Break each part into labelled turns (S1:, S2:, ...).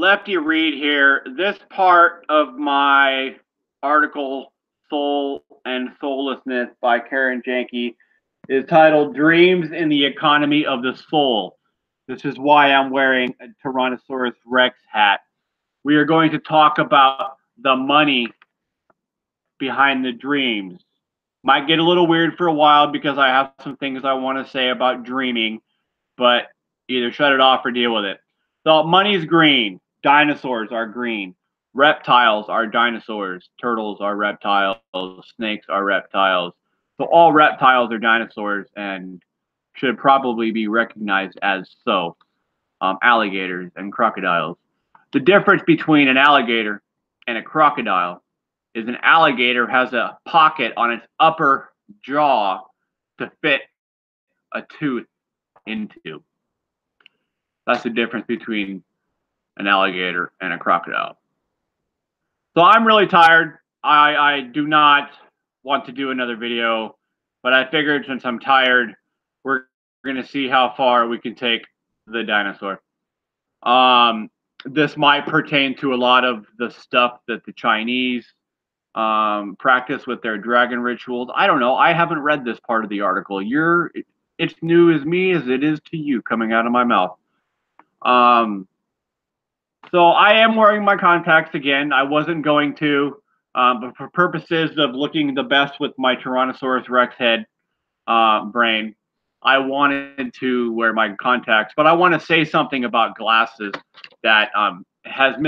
S1: Lefty Reed here. This part of my article, Soul and Soullessness by Karen Janke, is titled Dreams in the Economy of the Soul. This is why I'm wearing a Tyrannosaurus Rex hat. We are going to talk about the money behind the dreams. Might get a little weird for a while because I have some things I want to say about dreaming, but either shut it off or deal with it. So money's green. Dinosaurs are green. Reptiles are dinosaurs. Turtles are reptiles. Snakes are reptiles. So all reptiles are dinosaurs and should probably be recognized as so. Alligators and crocodiles. The difference between an alligator and a crocodile is an alligator has a pocket on its upper jaw to fit a tooth into. That's the difference between an alligator and a crocodile. So I'm really tired. I do not want to do another video, but I figured since I'm tired, we're going to see how far we can take the dinosaur. This might pertain to a lot of the stuff that the Chinese practice with their dragon rituals. I don't know. I haven't read this part of the article. It's new as me as it is to you coming out of my mouth. So I am wearing my contacts again. I wasn't going to, but for purposes of looking the best with my Tyrannosaurus Rex head brain, I wanted to wear my contacts. But I want to say something about glasses that has been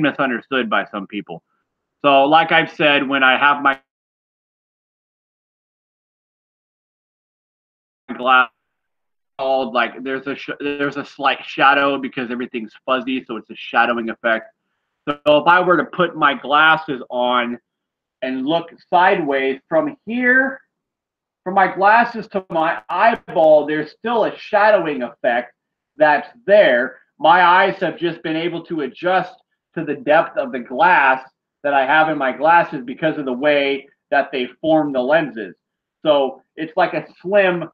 S1: misunderstood by some people. So, like I've said, when I have my glass called, like there's a slight shadow because everything's fuzzy, so it's a shadowing effect. So if I were to put my glasses on and look sideways from here, from my glasses to my eyeball, there's still a shadowing effect that's there. My eyes have just been able to adjust to the depth of the glass that I have in my glasses because of the way that they form the lenses. So it's like a slim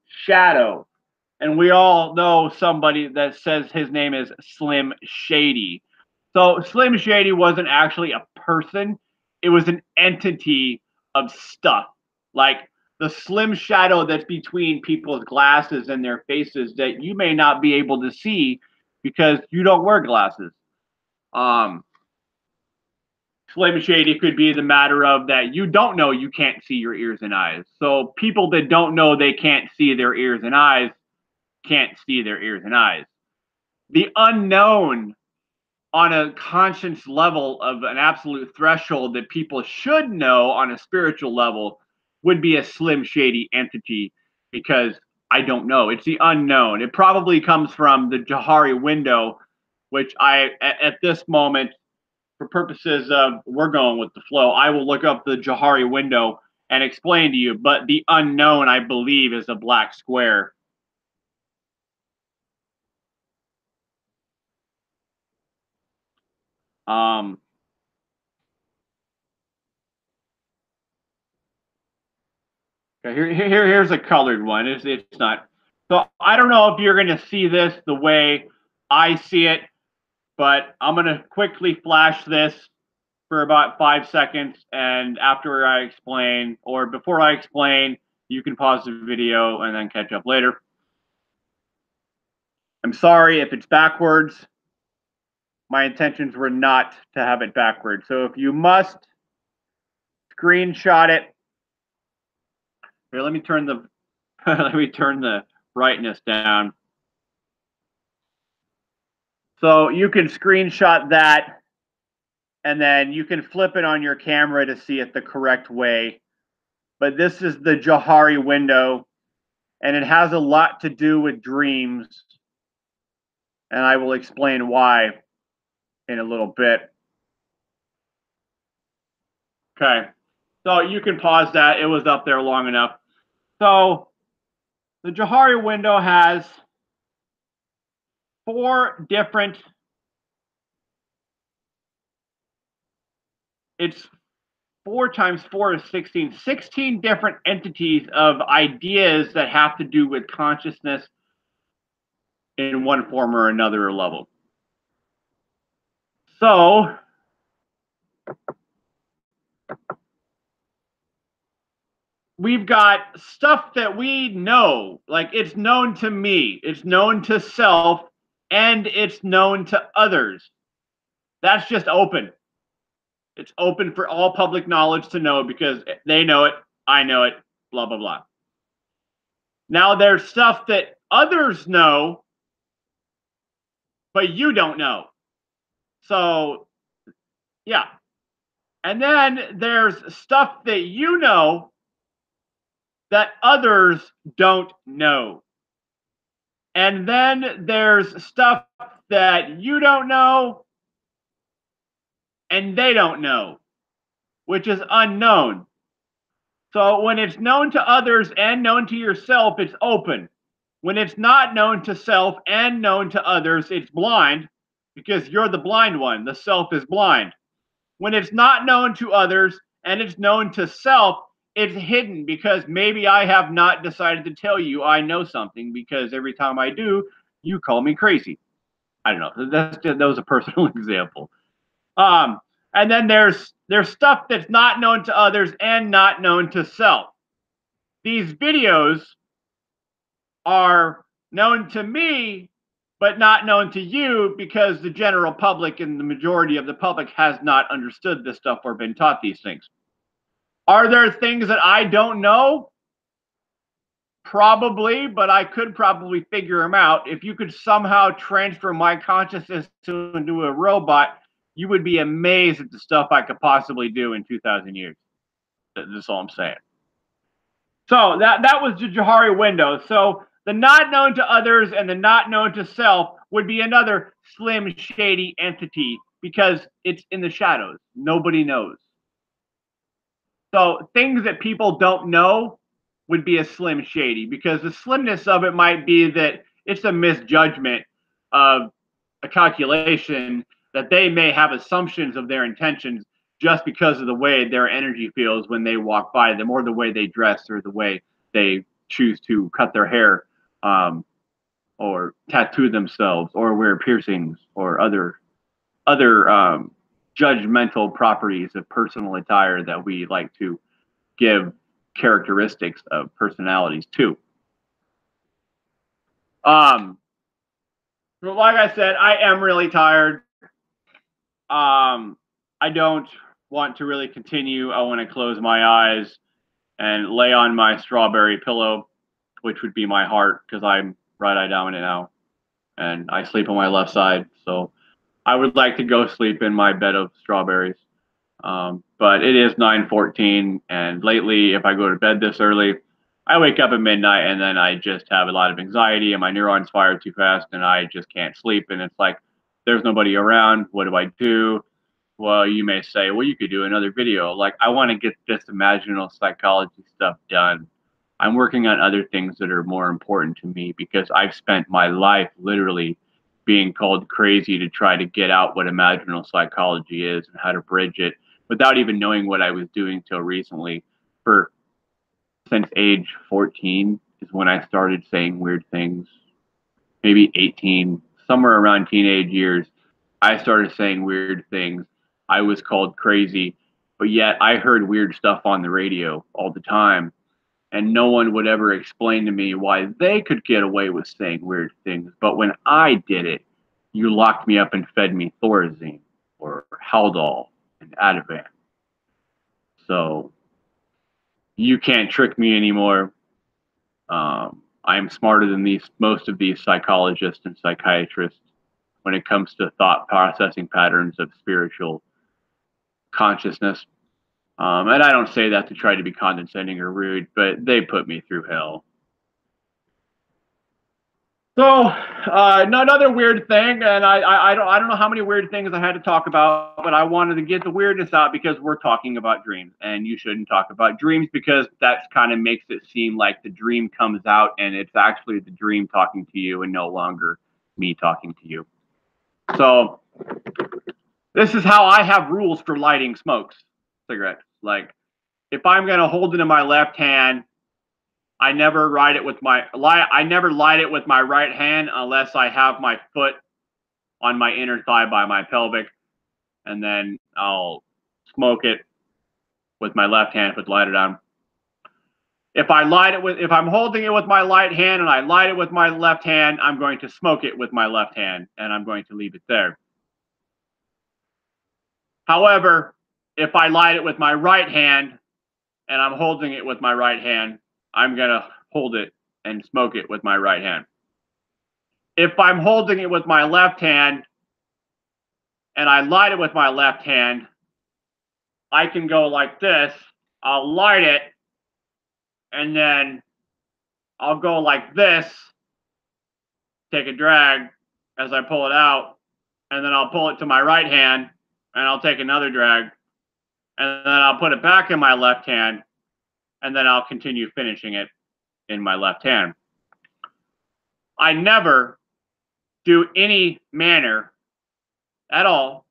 S1: shadow. And we all know somebody that says his name is Slim Shady. So Slim Shady wasn't actually a person. It was an entity of stuff. Like the slim shadow that's between people's glasses and their faces that you may not be able to see because you don't wear glasses. Slim Shady could be the matter of that you don't know you can't see your ears and eyes. So people that don't know they can't see their ears and eyes can't see their ears and eyes. The unknown on a conscience level of an absolute threshold that people should know on a spiritual level would be a Slim Shady entity because I don't know. It's the unknown. It probably comes from the Johari window, which at this moment, for purposes of we're going with the flow, I will look up the Johari window and explain to you. But the unknown, I believe, is a black square. Here's a colored one. It's not. So I don't know if you're going to see this the way I see it, but I'm going to quickly flash this for about 5 seconds, and after I explain, or before I explain, you can pause the video and then catch up later. I'm sorry if it's backwards. My intentions were not to have it backwards. So if you must screenshot it, here, let me turn the brightness down. So you can screenshot that, and then you can flip it on your camera to see it the correct way. But this is the Johari window, and it has a lot to do with dreams, and I will explain why in a little bit. Okay, so you can pause that. It was up there long enough. So the Johari window has 4 different, it's 4 times 4 is 16, 16 different entities of ideas that have to do with consciousness in one form or another or level. So we've got stuff that we know, like it's known to me, it's known to self, and it's known to others. That's just open. It's open for all public knowledge to know because they know it, I know it, blah, blah, blah. Now there's stuff that others know, but you don't know. So, yeah. And then there's stuff that you know that others don't know. And then there's stuff that you don't know and they don't know, which is unknown. So when it's known to others and known to yourself, it's open. When it's not known to self and known to others, it's blind because you're the blind one. The self is blind. When it's not known to others and it's known to self, it's hidden because maybe I have not decided to tell you I know something because every time I do, you call me crazy. I don't know. That was a personal example. And then there's stuff that's not known to others and not known to self. These videos are known to me, but not known to you because the general public and the majority of the public has not understood this stuff or been taught these things. Are there things that I don't know? Probably, but I could probably figure them out. If you could somehow transfer my consciousness into a robot, you would be amazed at the stuff I could possibly do in 2,000 years. That's all I'm saying. So that was the Johari window. So the not known to others and the not known to self would be another slim, shady entity because it's in the shadows. Nobody knows. So things that people don't know would be a slim shady because the slimness of it might be that it's a misjudgment of a calculation that they may have assumptions of their intentions just because of the way their energy feels when they walk by them or the way they dress or the way they choose to cut their hair or tattoo themselves or wear piercings or other judgmental properties of personal attire that we like to give characteristics of personalities to. But like I said, I am really tired. I don't want to really continue. I want to close my eyes and lay on my strawberry pillow, which would be my heart because I'm right-eye dominant now, and I sleep on my left side. So I would like to go sleep in my bed of strawberries. But it is 9:14, and lately, if I go to bed this early, I wake up at midnight, and then I just have a lot of anxiety, and my neurons fire too fast, and I just can't sleep. And it's like, there's nobody around. What do I do? Well, you may say, well, you could do another video. Like, I want to get this imaginal psychology stuff done. I'm working on other things that are more important to me because I've spent my life literally being called crazy to try to get out what imaginal psychology is and how to bridge it without even knowing what I was doing till recently. Since age 14 is when I started saying weird things. Maybe 18, somewhere around teenage years, I started saying weird things. I was called crazy, but yet I heard weird stuff on the radio all the time. And no one would ever explain to me why they could get away with saying weird things. But when I did it, you locked me up and fed me Thorazine or Haldol and Ativan. So you can't trick me anymore. I'm smarter than most of these psychologists and psychiatrists when it comes to thought processing patterns of spiritual consciousness. And I don't say that to try to be condescending or rude, but they put me through hell. So another weird thing, and I don't know how many weird things I had to talk about, but I wanted to get the weirdness out because we're talking about dreams, and you shouldn't talk about dreams because that kind of makes it seem like the dream comes out and it's actually the dream talking to you and no longer me talking to you. So this is how I have rules for lighting cigarettes. Like if I'm gonna hold it in my left hand, I never light it with my right hand unless I have my foot on my inner thigh by my pelvic, and then I'll smoke it with my left hand with lighter on. If I'm holding it with my right hand and I light it with my left hand, I'm going to smoke it with my left hand, and I'm going to leave it there. However, if I light it with my right hand and I'm holding it with my right hand, I'm going to hold it and smoke it with my right hand. If I'm holding it with my left hand and I light it with my left hand, I can go like this. I'll light it, and then I'll go like this, take a drag as I pull it out, and then I'll pull it to my right hand, and I'll take another drag, and then I'll put it back in my left hand, and then I'll continue finishing it in my left hand. I never do any manner at all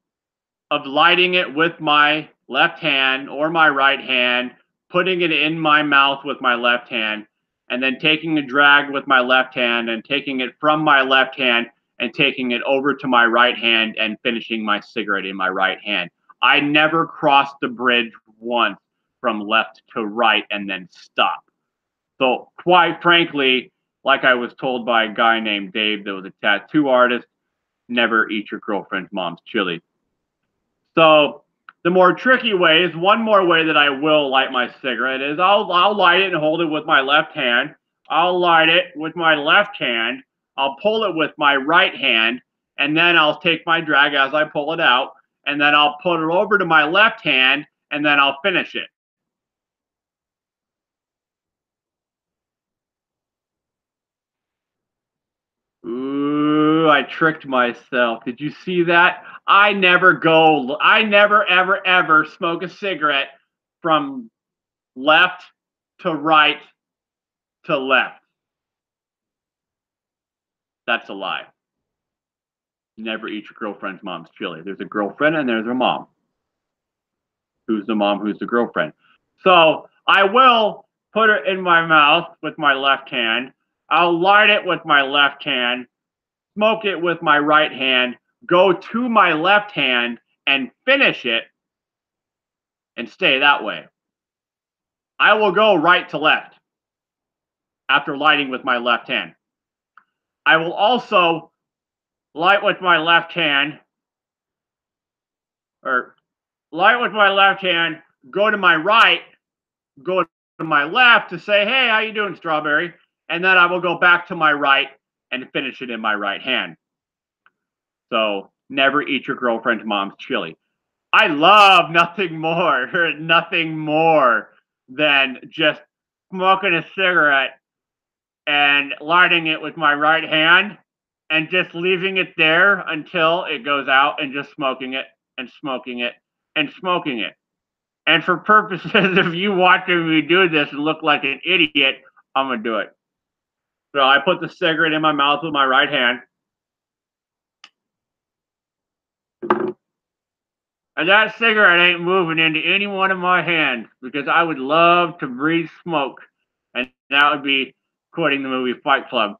S1: of lighting it with my left hand or my right hand, putting it in my mouth with my left hand, and then taking a drag with my left hand and taking it from my left hand and taking it over to my right hand and finishing my cigarette in my right hand. I never crossed the bridge once from left to right and then stop. So quite frankly, like I was told by a guy named Dave that was a tattoo artist, never eat your girlfriend's mom's chili. So the more tricky way is one more way that I will light my cigarette is I'll light it and hold it with my left hand. I'll light it with my left hand. I'll pull it with my right hand, and then I'll take my drag as I pull it out, and then I'll put it over to my left hand, and then I'll finish it. Ooh, I tricked myself. Did you see that? I never ever, ever smoke a cigarette from left to right to left. That's a lie. Never eat your girlfriend's mom's chili. There's a girlfriend and there's a mom. Who's the mom? Who's the girlfriend? So I will put it in my mouth with my left hand. I'll light it with my left hand, smoke it with my right hand, go to my left hand and finish it and stay that way. I will go right to left after lighting with my left hand. I will also light with my left hand, or light with my left hand, go to my right, go to my left to say, hey, how you doing, strawberry? And then I will go back to my right and finish it in my right hand. So never eat your girlfriend's mom's chili. I love nothing more than just smoking a cigarette and lighting it with my right hand and just leaving it there until it goes out and just smoking it and smoking it and smoking it. And for purposes of you watching me do this and look like an idiot, I'm going to do it. So I put the cigarette in my mouth with my right hand. And that cigarette ain't moving into any one of my hands because I would love to breathe smoke. And that would be quoting the movie Fight Club.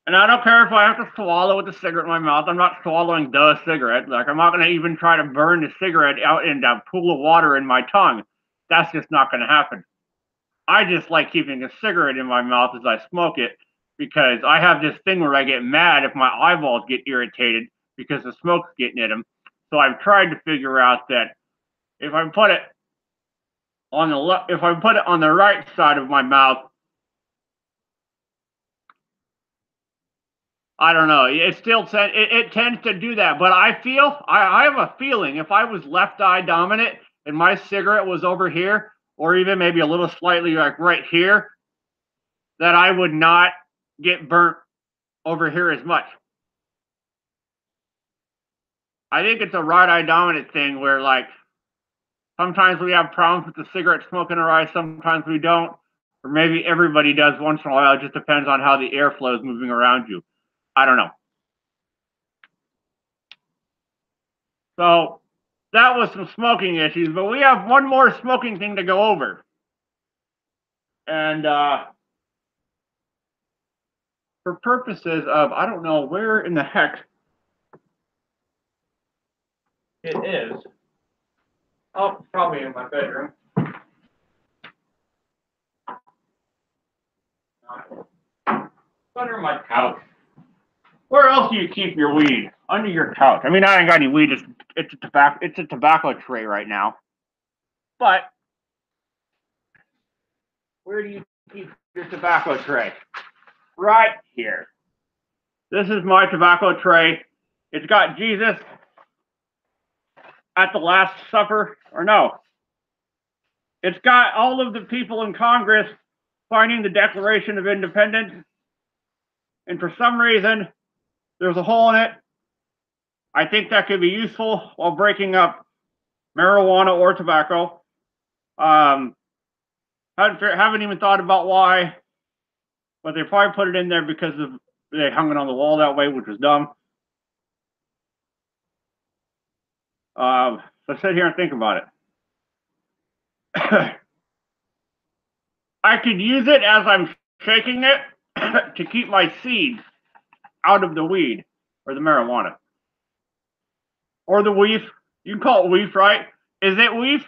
S1: And I don't care if I have to swallow with the cigarette in my mouth. I'm not swallowing the cigarette. Like, I'm not going to even try to burn the cigarette out in a pool of water in my tongue. That's just not going to happen. I just like keeping a cigarette in my mouth as I smoke it because I have this thing where I get mad if my eyeballs get irritated because the smoke's getting at them. So I've tried to figure out that if I put it on the right side of my mouth, I don't know. It tends to do that, but I have a feeling if I was left eye dominant and my cigarette was over here, or even maybe a little slightly like right here, that I would not get burnt over here as much. I think it's a right eye dominant thing where like sometimes we have problems with the cigarette smoke in our eyes, sometimes we don't, or maybe everybody does once in a while. It just depends on how the airflow is moving around you. I don't know. So that was some smoking issues, but we have one more smoking thing to go over. And for purposes of, I don't know where in the heck it is. Oh, probably in my bedroom. Under my couch. Where else do you keep your weed? Under your couch. I mean, I ain't got any weed. It's a tobacco tray right now. But where do you keep your tobacco tray? Right here. This is my tobacco tray. It's got Jesus at the Last Supper, or no. It's got all of the people in Congress signing the Declaration of Independence. And for some reason, there's a hole in it. I think that could be useful while breaking up marijuana or tobacco. Haven't even thought about why, but they probably put it in there because they hung it on the wall that way, which was dumb. So sit here and think about it. I could use it as I'm shaking it to keep my seeds out of the weed or the marijuana. Or the weef. You can call it weef, right? Is it weef?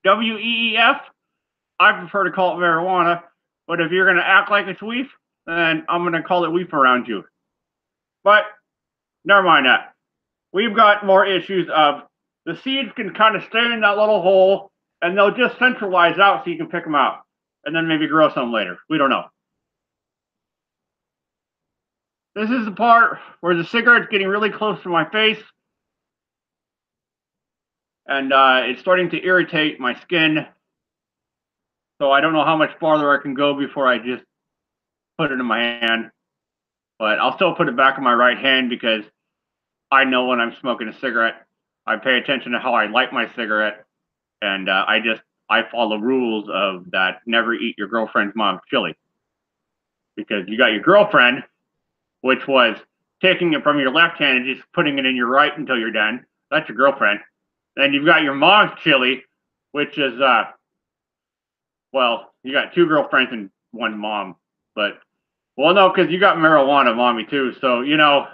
S1: W-E-E-F? I prefer to call it marijuana. But if you're going to act like it's weef, then I'm going to call it weef around you. But never mind that. We've got more issues of the seeds can kind of stay in that little hole, and they'll just centralize out so you can pick them out. And then maybe grow some later. We don't know. This is the part where the cigarette's getting really close to my face. And it's starting to irritate my skin. So I don't know how much farther I can go before I just put it in my hand. But I'll still put it back in my right hand because I know when I'm smoking a cigarette. I pay attention to how I light my cigarette. And I follow rules of that never eat your girlfriend's mom's chili. Because you got your girlfriend, which was taking it from your left hand and just putting it in your right until you're done. That's your girlfriend. Then you've got your mom's chili, which is, well, you got two girlfriends and one mom. But, well, no, because you got marijuana mommy too. So, you know,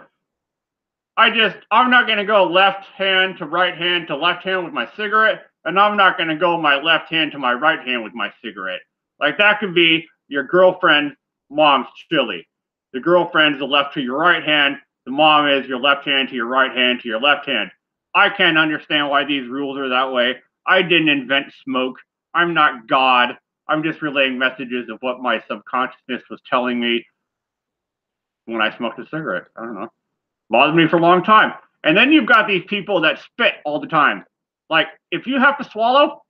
S1: I'm not going to go left hand to right hand to left hand with my cigarette. And I'm not going to go my left hand to my right hand with my cigarette. Like, that could be your girlfriend's mom's chili. The girlfriend's the left to your right hand. The mom is your left hand to your right hand to your left hand. I can't understand why these rules are that way. I didn't invent smoke. I'm not God. I'm just relaying messages of what my subconsciousness was telling me when I smoked a cigarette. I don't know. Bothered me for a long time. And then you've got these people that spit all the time. Like, if you have to swallow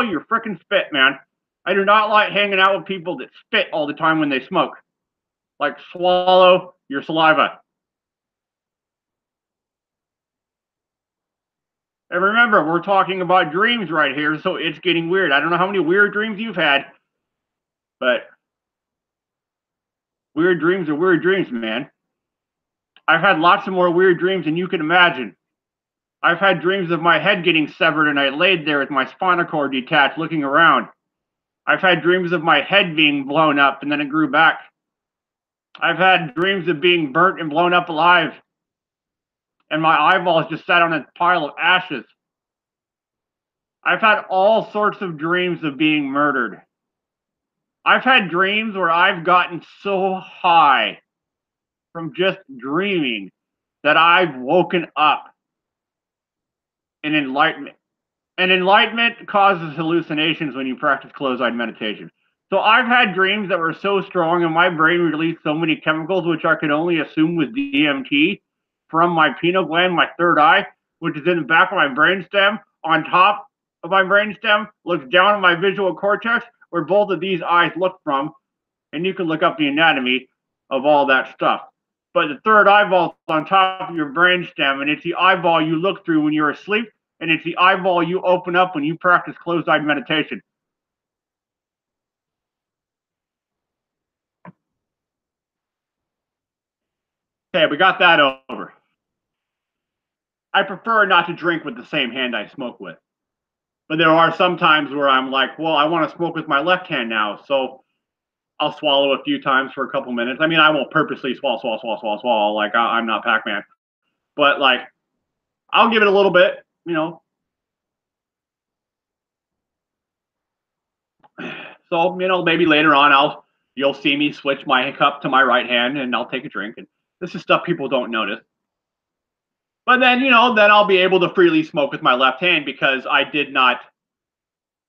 S1: your freaking spit, man. I do not like hanging out with people that spit all the time when they smoke. Like, swallow your saliva. And remember, we're talking about dreams right here, so it's getting weird. I don't know how many weird dreams you've had, but weird dreams are weird dreams, man. I've had lots of more weird dreams than you can imagine. I've had dreams of my head getting severed and I laid there with my spinal cord detached looking around. I've had dreams of my head being blown up and then it grew back. I've had dreams of being burnt and blown up alive. And my eyeballs just sat on a pile of ashes. I've had all sorts of dreams of being murdered. I've had dreams where I've gotten so high from just dreaming that I've woken up in enlightenment. And enlightenment causes hallucinations when you practice closed-eyed meditation. So I've had dreams that were so strong and my brain released so many chemicals, which I could only assume was DMT, from my pineal gland, my third eye, which is in the back of my brainstem, on top of my brainstem, looks down at my visual cortex, where both of these eyes look from, and you can look up the anatomy of all that stuff. But the third eyeball is on top of your brainstem, and it's the eyeball you look through when you're asleep, and it's the eyeball you open up when you practice closed-eyed meditation. Okay, we got that over. I prefer not to drink with the same hand I smoke with. But there are some times where I'm like, well, I want to smoke with my left hand now, so I'll swallow a few times for a couple minutes. I mean, I won't purposely swallow. Like I'm not Pac-Man, but like I'll give it a little bit, you know. So, you know, maybe later on you'll see me switch my cup to my right hand and I'll take a drink. And this is stuff people don't notice. But then, you know, then I'll be able to freely smoke with my left hand because I did not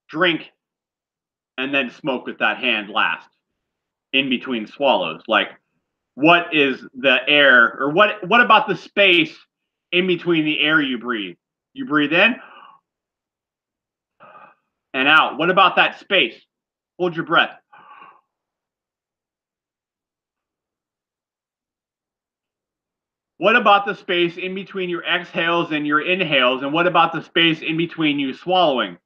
S1: drink and then smoke with that hand last in between swallows. Like, what is the air, or what about the space in between the air you breathe? You breathe in and out. What about that space? Hold your breath. What about the space in between your exhales and your inhales? And what about the space in between you swallowing?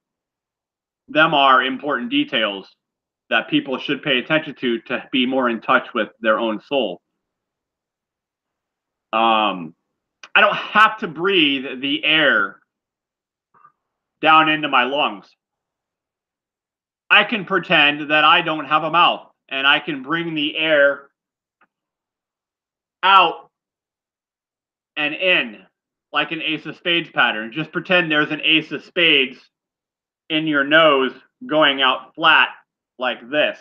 S1: Them are important details that people should pay attention to be more in touch with their own soul. I don't have to breathe the air down into my lungs. I can pretend that I don't have a mouth and I can bring the air out and in like an ace of spades pattern. Just pretend there's an ace of spades in your nose going out flat like this.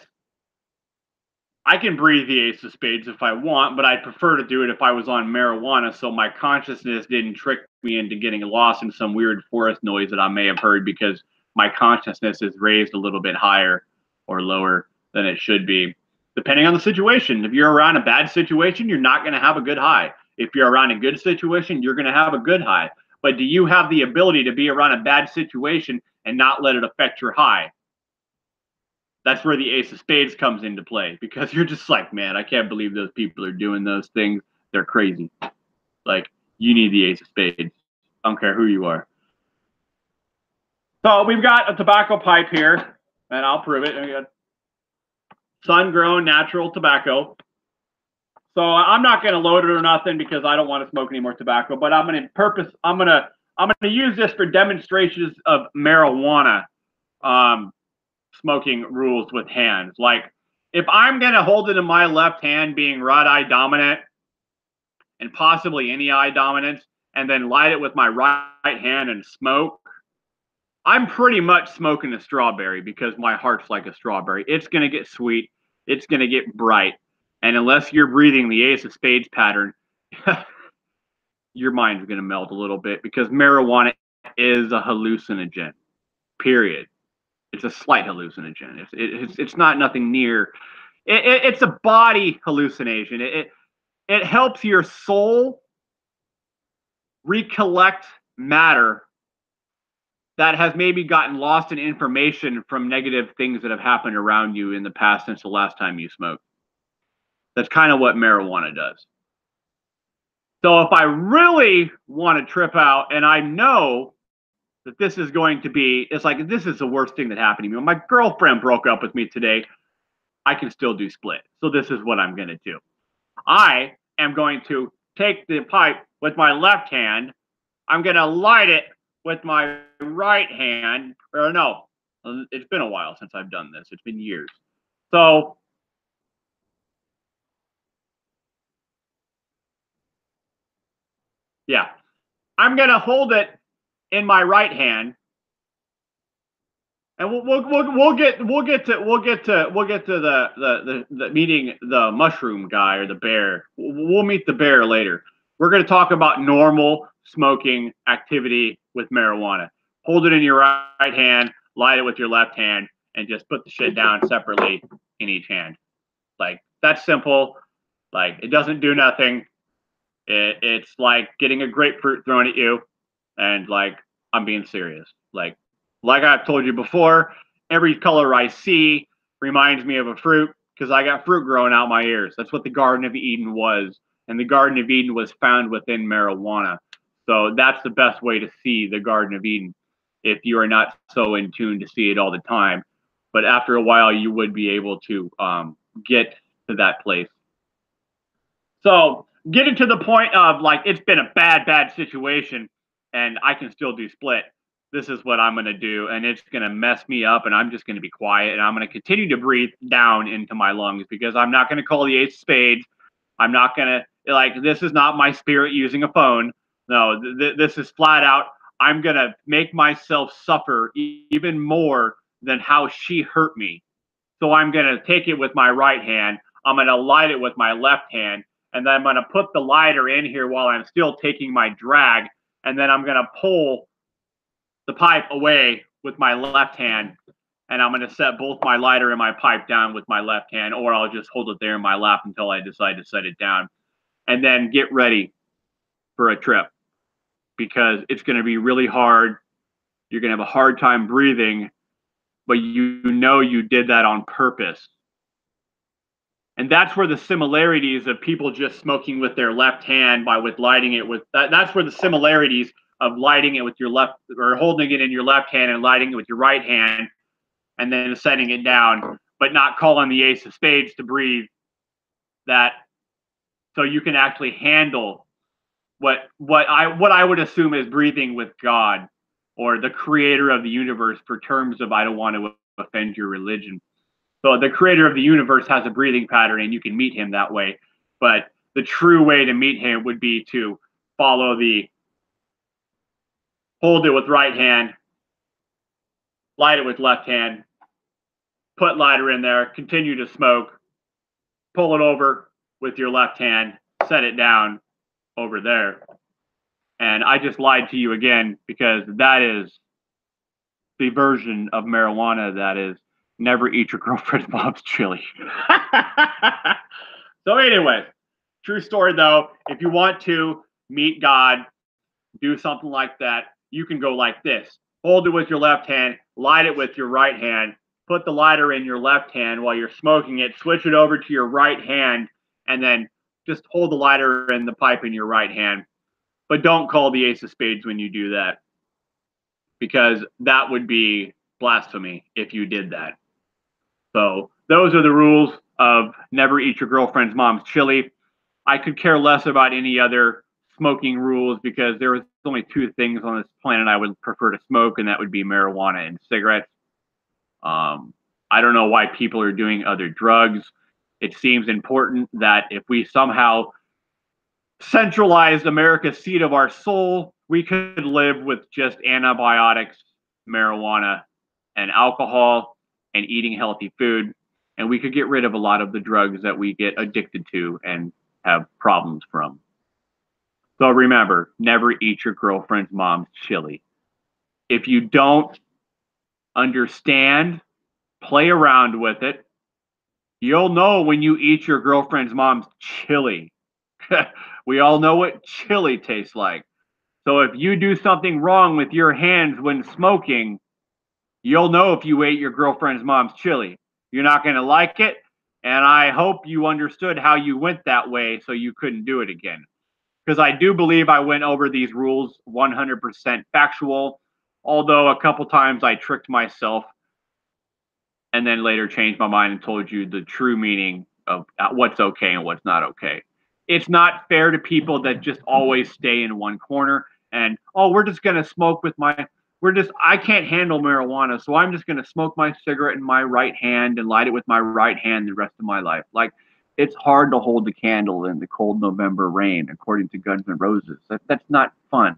S1: I can breathe the ace of spades if I want, but I'd prefer to do it if I was on marijuana so my consciousness didn't trick me into getting lost in some weird forest noise that I may have heard because my consciousness is raised a little bit higher or lower than it should be, depending on the situation. If you're around a bad situation, you're not going to have a good high. If you're around a good situation, you're going to have a good high. But do you have the ability to be around a bad situation and not let it affect your high? That's where the ace of spades comes into play, because you're just like, man, I can't believe those people are doing those things. They're crazy. Like, you need the ace of spades. I don't care who you are. So we've got a tobacco pipe here, and I'll prove it. We got sun-grown natural tobacco. So I'm not going to load it or nothing because I don't want to smoke any more tobacco. But I'm going to use this for demonstrations of marijuana. Smoking rules with hands. Like, if I'm going to hold it in my left hand, being right eye dominant and possibly any eye dominance, and then light it with my right hand and smoke, I'm pretty much smoking a strawberry because my heart's like a strawberry. It's going to get sweet. It's going to get bright. And unless you're breathing the ace of spades pattern, your mind's going to melt a little bit, because marijuana is a hallucinogen, period. It's a slight hallucinogen. It's not nothing near. It's a body hallucination. It helps your soul recollect matter that has maybe gotten lost in information from negative things that have happened around you in the past since the last time you smoked. That's kind of what marijuana does. So if I really want to trip out, and I know that this is going to be, it's like, this is the worst thing that happened to me. When my girlfriend broke up with me today, I can still do split. So this is what I'm going to do. I am going to take the pipe with my left hand. I'm going to light it with my right hand. Or no, it's been a while since I've done this. It's been years. So yeah, I'm going to hold it in my right hand, and we'll get to the meeting the mushroom guy or the bear. We'll meet the bear later. We're going to talk about normal smoking activity with marijuana. Hold it in your right hand, light it with your left hand, and just put the shit down separately in each hand. Like, that's simple. Like, it doesn't do nothing. It's like getting a grapefruit thrown at you, and like, I'm being serious. Like I've told you before, every color I see reminds me of a fruit, because I got fruit growing out my ears. That's what the Garden of Eden was. And the Garden of Eden was found within marijuana. So that's the best way to see the Garden of Eden, if you are not so in tune to see it all the time. But after a while, you would be able to get to that place. So getting to the point of, like, it's been a bad situation and I can still do split. this is what I'm going to do, and it's going to mess me up, and I'm just going to be quiet, and I'm going to continue to breathe down into my lungs because I'm not going to call the ace of spades. I'm not going to, like, this is not my spirit using a phone. No, this is flat out, I'm going to make myself suffer even more than how she hurt me. So I'm going to take it with my right hand. I'm going to light it with my left hand. And then I'm going to put the lighter in here while I'm still taking my drag. And then I'm going to pull the pipe away with my left hand. And I'm going to set both my lighter and my pipe down with my left hand, or I'll just hold it there in my lap until I decide to set it down. And then get ready for a trip because it's going to be really hard. You're going to have a hard time breathing, but you know you did that on purpose. And that's where the similarities of people just smoking with their left hand with lighting it with that's where the similarities of lighting it with your left or holding it in your left hand and lighting it with your right hand and then setting it down, but not calling the ace of spades to breathe that so you can actually handle what I would assume is breathing with God or the creator of the universe for terms of I don't want to offend your religion. So the creator of the universe has a breathing pattern and you can meet him that way. But the true way to meet him would be to follow hold it with right hand, light it with left hand, put lighter in there, continue to smoke, pull it over with your left hand, set it down over there. And I just lied to you again because that is the version of marijuana that is never eat your girlfriend's mom's chili. So anyway, true story though, if you want to meet God, do something like that, you can go like this. Hold it with your left hand, light it with your right hand, put the lighter in your left hand while you're smoking it, switch it over to your right hand, and then just hold the lighter and the pipe in your right hand. But don't call the ace of spades when you do that, because that would be blasphemy if you did that. So those are the rules of never eat your girlfriend's mom's chili. I could care less about any other smoking rules because there was only two things on this planet I would prefer to smoke, and that would be marijuana and cigarettes. I don't know why people are doing other drugs. It seems important that if we somehow centralized America's seat of our soul, we could live with just antibiotics, marijuana, and alcohol, and eating healthy food, and we could get rid of a lot of the drugs that we get addicted to and have problems from. So remember, never eat your girlfriend's mom's chili. If you don't understand, play around with it. You'll know when you eat your girlfriend's mom's chili. We all know what chili tastes like. So if you do something wrong with your hands when smoking, you'll know if you ate your girlfriend's mom's chili. You're not going to like it. And I hope you understood how you went that way so you couldn't do it again. Because I do believe I went over these rules 100% factual, although a couple times I tricked myself and then later changed my mind and told you the true meaning of what's okay and what's not okay. It's not fair to people that just always stay in one corner and, oh, we're just going to smoke with I can't handle marijuana, so I'm just going to smoke my cigarette in my right hand and light it with my right hand the rest of my life. Like, it's hard to hold the candle in the cold November rain, according to Guns N' Roses. That's not fun.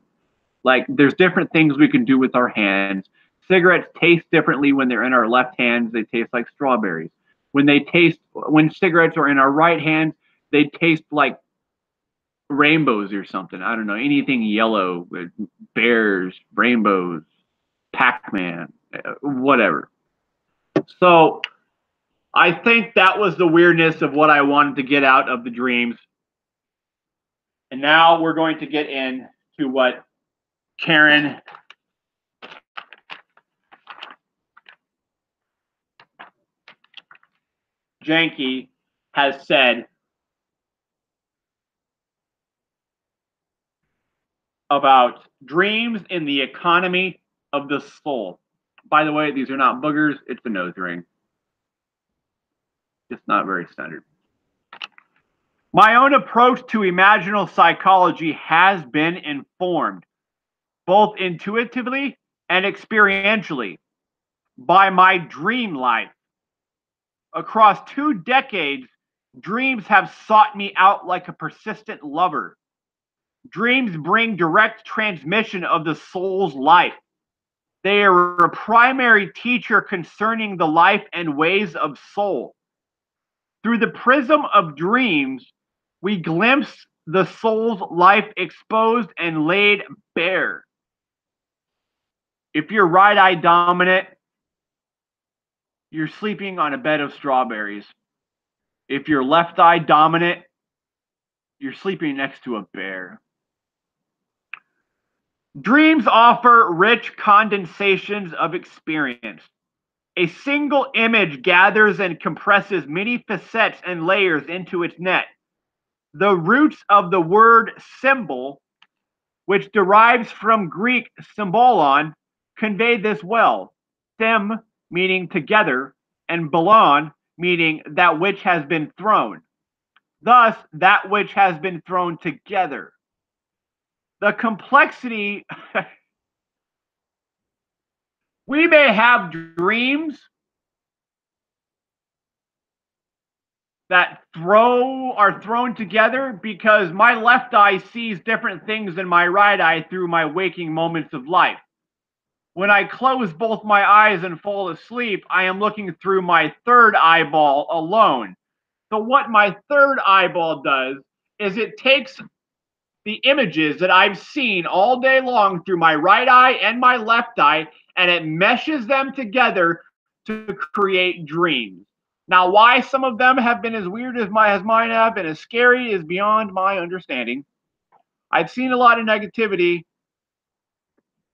S1: Like, there's different things we can do with our hands. Cigarettes taste differently when they're in our left hands. They taste like strawberries. When cigarettes are in our right hands, they taste like rainbows or something. I don't know, anything yellow, bears, rainbows, Pac-Man, whatever. So I think that was the weirdness of what I wanted to get out of the dreams. And now we're going to get into what Karen Janke has said about dreams in the economy of the soul. By the way, these are not boogers, it's a nose ring. It's not very standard. My own approach to imaginal psychology has been informed, both intuitively and experientially by my dream life. Across 2 decades, dreams have sought me out like a persistent lover. Dreams bring direct transmission of the soul's life. They are a primary teacher concerning the life and ways of soul. Through the prism of dreams, we glimpse the soul's life exposed and laid bare. If you're right-eye dominant, you're sleeping on a bed of strawberries. If you're left-eye dominant, you're sleeping next to a bear. Dreams offer rich condensations of experience. A single image gathers and compresses many facets and layers into its net. The roots of the word symbol, which derives from Greek symbolon, convey this well. Sym meaning together, and bolon meaning that which has been thrown. Thus, that which has been thrown together. The complexity, we may have dreams that are thrown together because my left eye sees different things than my right eye through my waking moments of life. When I close both my eyes and fall asleep, I am looking through my third eyeball alone. So what my third eyeball does is it takes the images that I've seen all day long through my right eye and my left eye, and it meshes them together to create dreams. Now, why some of them have been as weird as mine have been as scary is beyond my understanding. I've seen a lot of negativity.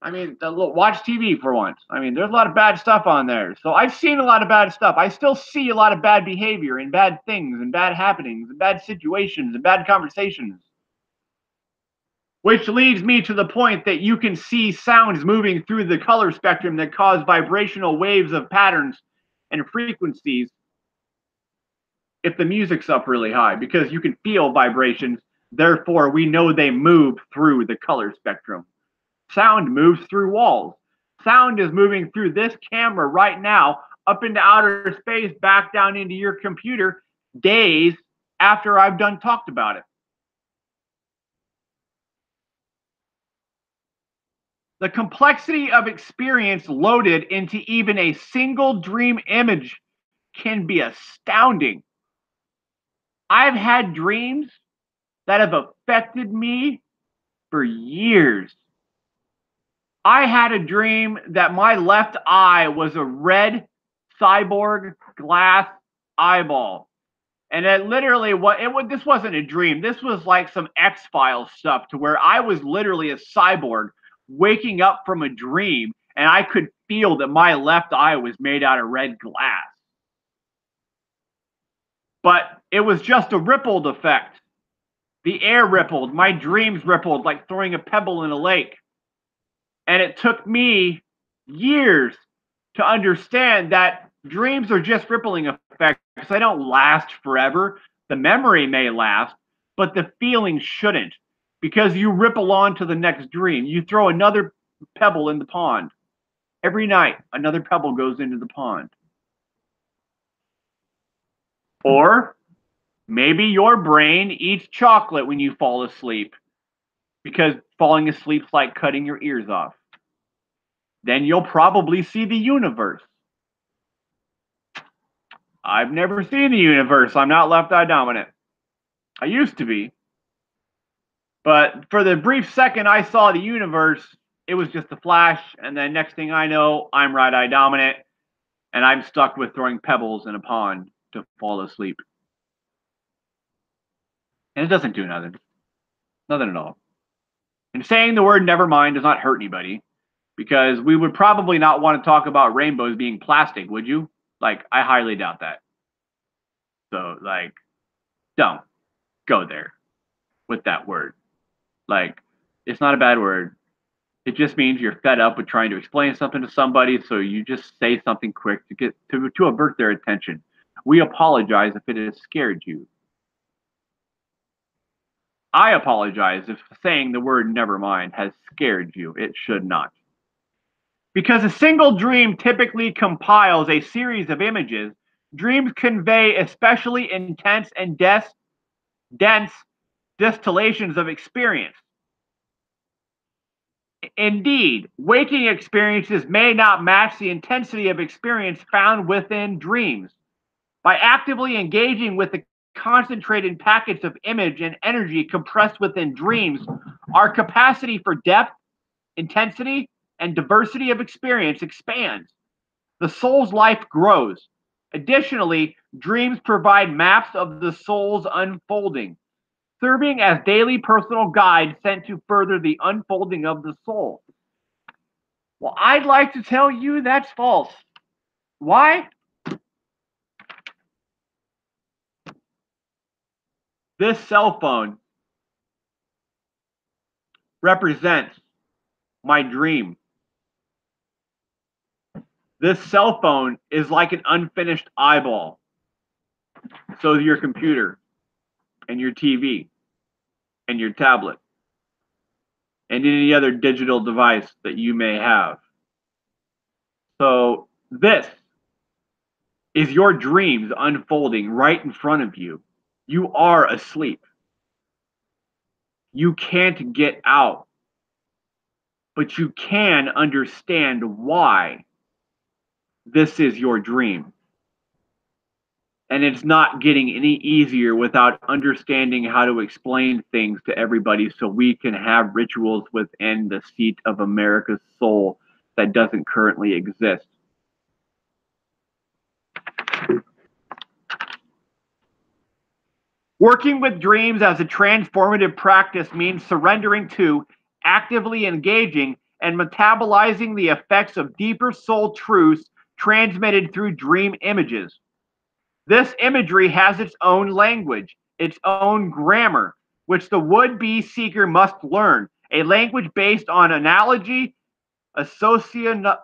S1: I mean, watch TV for once. I mean, there's a lot of bad stuff on there. So I've seen a lot of bad stuff. I still see a lot of bad behavior and bad things and bad happenings and bad situations and bad conversations. Which leads me to the point that you can see sounds moving through the color spectrum that cause vibrational waves of patterns and frequencies if the music's up really high, because you can feel vibrations. Therefore, we know they move through the color spectrum. Sound moves through walls. Sound is moving through this camera right now, up into outer space, back down into your computer, days after I've done talked about it. The complexity of experience loaded into even a single dream image can be astounding. I've had dreams that have affected me for years. I had a dream that my left eye was a red cyborg glass eyeball. And it literally, this wasn't a dream. This was like some X-Files stuff to where I was literally a cyborg waking up from a dream, and I could feel that my left eye was made out of red glass. But it was just a rippled effect. The air rippled. My dreams rippled like throwing a pebble in a lake. And it took me years to understand that dreams are just rippling effects. They don't last forever. The memory may last, but the feeling shouldn't, because you ripple on to the next dream. You throw another pebble in the pond. Every night, another pebble goes into the pond. Or maybe your brain eats chocolate when you fall asleep, because falling asleep's like cutting your ears off. Then you'll probably see the universe. I've never seen the universe. I'm not left-eye dominant. I used to be. But for the brief second I saw the universe, it was just a flash, and then next thing I know, I'm right-eye dominant, and I'm stuck with throwing pebbles in a pond to fall asleep. And it doesn't do nothing. Nothing at all. And saying the word never mind does not hurt anybody, because we would probably not want to talk about rainbows being plastic, would you? Like, I highly doubt that. So, like, don't go there with that word. Like, it's not a bad word. It just means you're fed up with trying to explain something to somebody, so you just say something quick to avert their attention. We apologize if it has scared you. I apologize if saying the word never mind has scared you. It should not. Because a single dream typically compiles a series of images, dreams convey especially intense and dense distillations of experience. Indeed, waking experiences may not match the intensity of experience found within dreams. By actively engaging with the concentrated packets of image and energy compressed within dreams, our capacity for depth, intensity, and diversity of experience expands. The soul's life grows. Additionally, dreams provide maps of the soul's unfolding, serving as daily personal guides sent to further the unfolding of the soul. Well, I'd like to tell you that's false. Why? This cell phone represents my dream. This cell phone is like an unfinished eyeball. So is your computer and your TV and your tablet and any other digital device that you may have. So this is your dreams unfolding right in front of you. You are asleep. You can't get out, but you can understand why this is your dream. And it's not getting any easier without understanding how to explain things to everybody so we can have rituals within the seat of America's soul that doesn't currently exist. Working with dreams as a transformative practice means surrendering to, actively engaging, and metabolizing the effects of deeper soul truths transmitted through dream images. This imagery has its own language, its own grammar, which the would-be seeker must learn, a language based on analogy, associational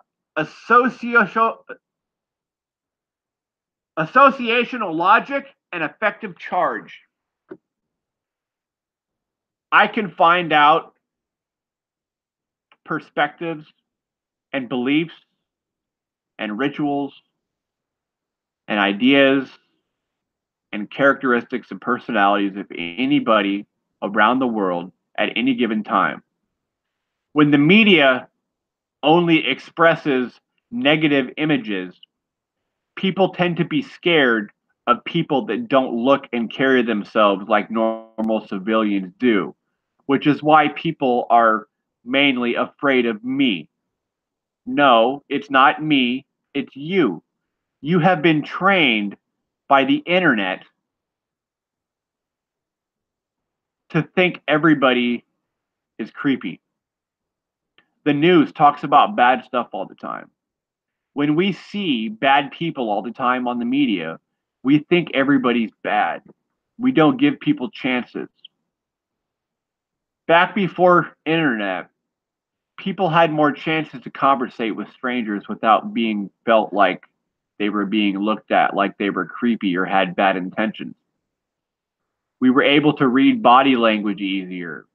S1: logic, and effective charge. I can find out perspectives and beliefs and rituals and ideas and characteristics and personalities of anybody around the world at any given time. When the media only expresses negative images, people tend to be scared of people that don't look and carry themselves like normal civilians do, which is why people are mainly afraid of me. No, it's not me, it's you. You have been trained by the internet to think everybody is creepy. The news talks about bad stuff all the time. When we see bad people all the time on the media, we think everybody's bad. We don't give people chances. Back before internet, people had more chances to conversate with strangers without being felt like they were being looked at like they were creepy or had bad intentions. We were able to read body language easier.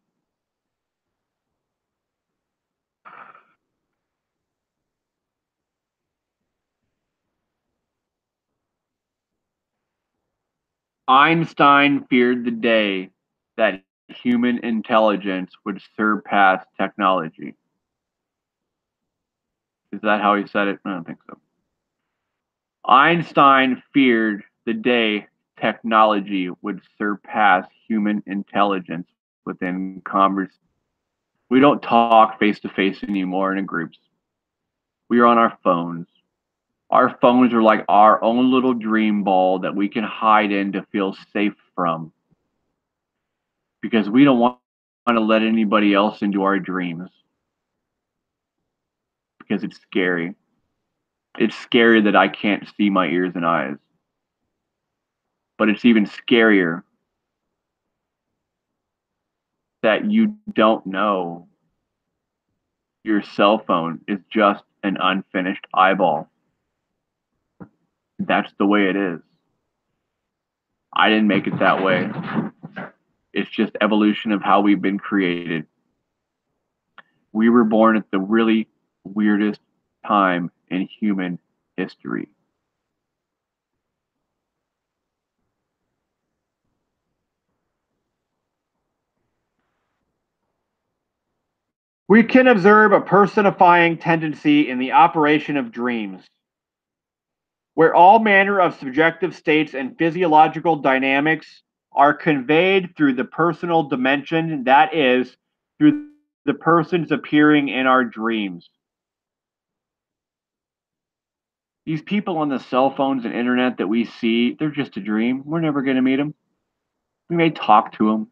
S1: Einstein feared the day that human intelligence would surpass technology. Is that how he said it? I don't think so. Einstein feared the day technology would surpass human intelligence within converse. We don't talk face to face anymore in groups. We are on our phones. Our phones are like our own little dream ball that we can hide in to feel safe from. Because we don't want to let anybody else into our dreams. Because it's scary. It's scary that I can't see my ears and eyes. But it's even scarier that you don't know your cell phone is just an unfinished eyeball. That's the way it is. I didn't make it that way. It's just evolution of how we've been created. We were born at the really weirdest time in human history. We can observe a personifying tendency in the operation of dreams, where all manner of subjective states and physiological dynamics are conveyed through the personal dimension, that is, through the persons appearing in our dreams. These people on the cell phones and internet that we see, they're just a dream. We're never going to meet them. We may talk to them,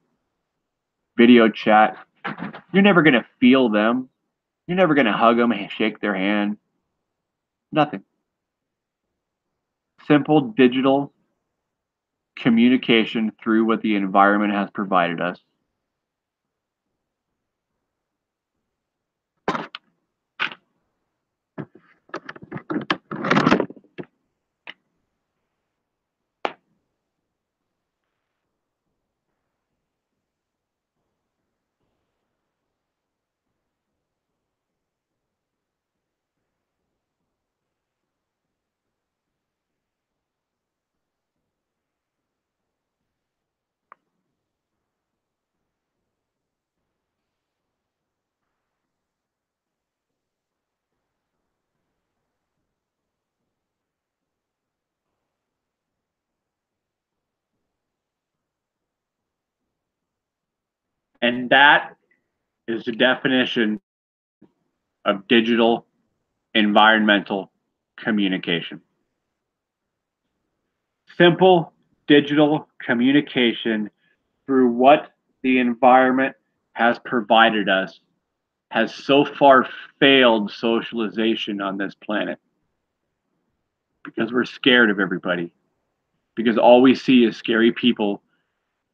S1: video chat. You're never going to feel them. You're never going to hug them and shake their hand. Nothing. Simple digital communication through what the environment has provided us. And that is the definition of digital environmental communication. Simple digital communication through what the environment has provided us has so far failed socialization on this planet because we're scared of everybody. Because all we see is scary people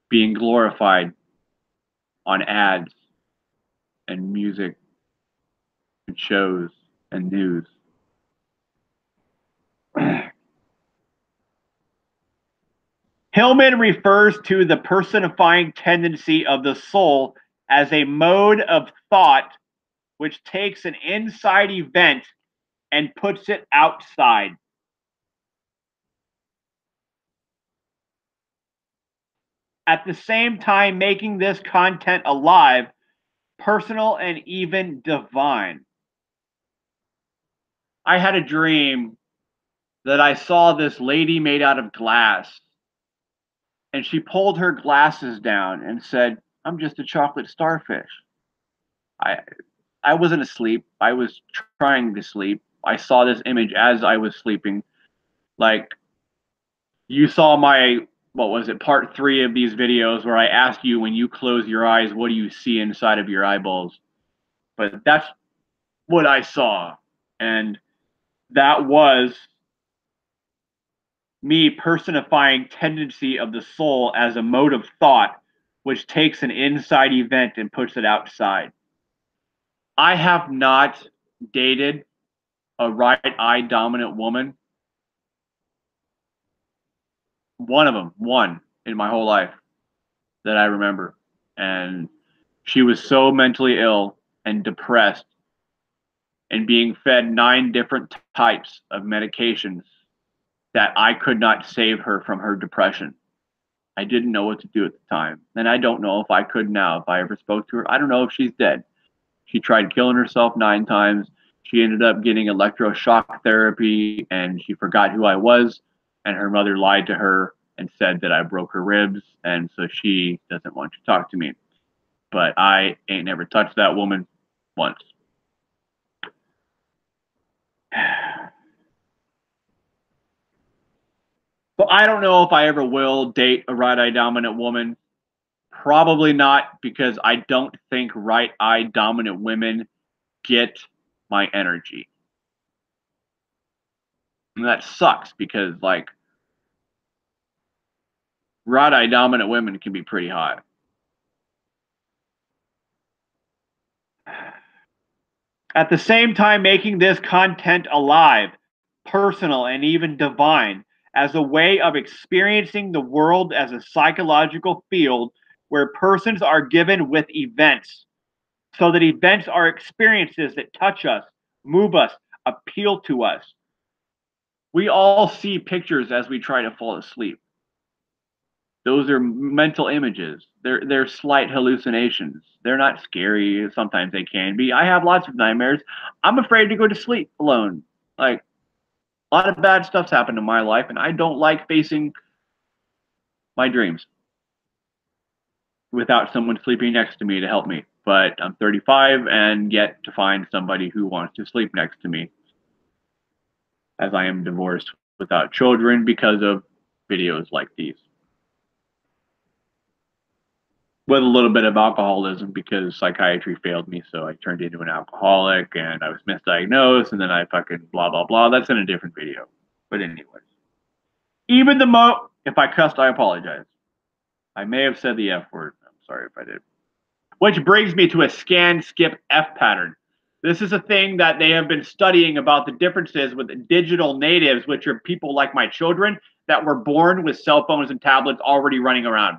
S1: being glorified on ads and music and shows and news. Hillman refers to the personifying tendency of the soul as a mode of thought which takes an inside event and puts it outside. At the same time, making this content alive, personal, and even divine. I had a dream that I saw this lady made out of glass, and she pulled her glasses down and said, "I'm just a chocolate starfish." I wasn't asleep. I was trying to sleep. I saw this image as I was sleeping. Like, you saw my, what was it, part 3 of these videos where I asked you, when you close your eyes, what do you see inside of your eyeballs? But that's what I saw. And that was me personifying tendency of the soul as a mode of thought, which takes an inside event and puts it outside. I have not dated a right eye dominant woman. One in my whole life that I remember. And she was so mentally ill and depressed and being fed 9 different types of medications that I could not save her from her depression. I didn't know what to do at the time. And I don't know if I could now if I ever spoke to her. I don't know if she's dead. She tried killing herself 9 times. She ended up getting electroshock therapy, and she forgot who I was, and her mother lied to her and said that I broke her ribs, and so she doesn't want to talk to me. But I ain't never touched that woman once. So I don't know if I ever will date a right eye dominant woman. Probably not, because I don't think right eye dominant women get my energy. And that sucks because, like, right eye dominant women can be pretty hot. At the same time, making this content alive, personal, and even divine as a way of experiencing the world as a psychological field where persons are given with events, so that events are experiences that touch us, move us, appeal to us. We all see pictures as we try to fall asleep. Those are mental images. They're slight hallucinations. They're not scary. Sometimes they can be. I have lots of nightmares. I'm afraid to go to sleep alone. Like, a lot of bad stuff's happened in my life, and I don't like facing my dreams without someone sleeping next to me to help me. But I'm 35 and yet to find somebody who wants to sleep next to me, as I am divorced without children because of videos like these. With a little bit of alcoholism because psychiatry failed me, so I turned into an alcoholic and I was misdiagnosed, and then I fucking blah, blah, blah. That's in a different video. But anyways. Even if I cussed, I apologize. I may have said the F word. I'm sorry if I did. Which brings me to a scan, skip, F pattern. This is a thing that they have been studying about the differences with digital natives, which are people like my children that were born with cell phones and tablets already running around.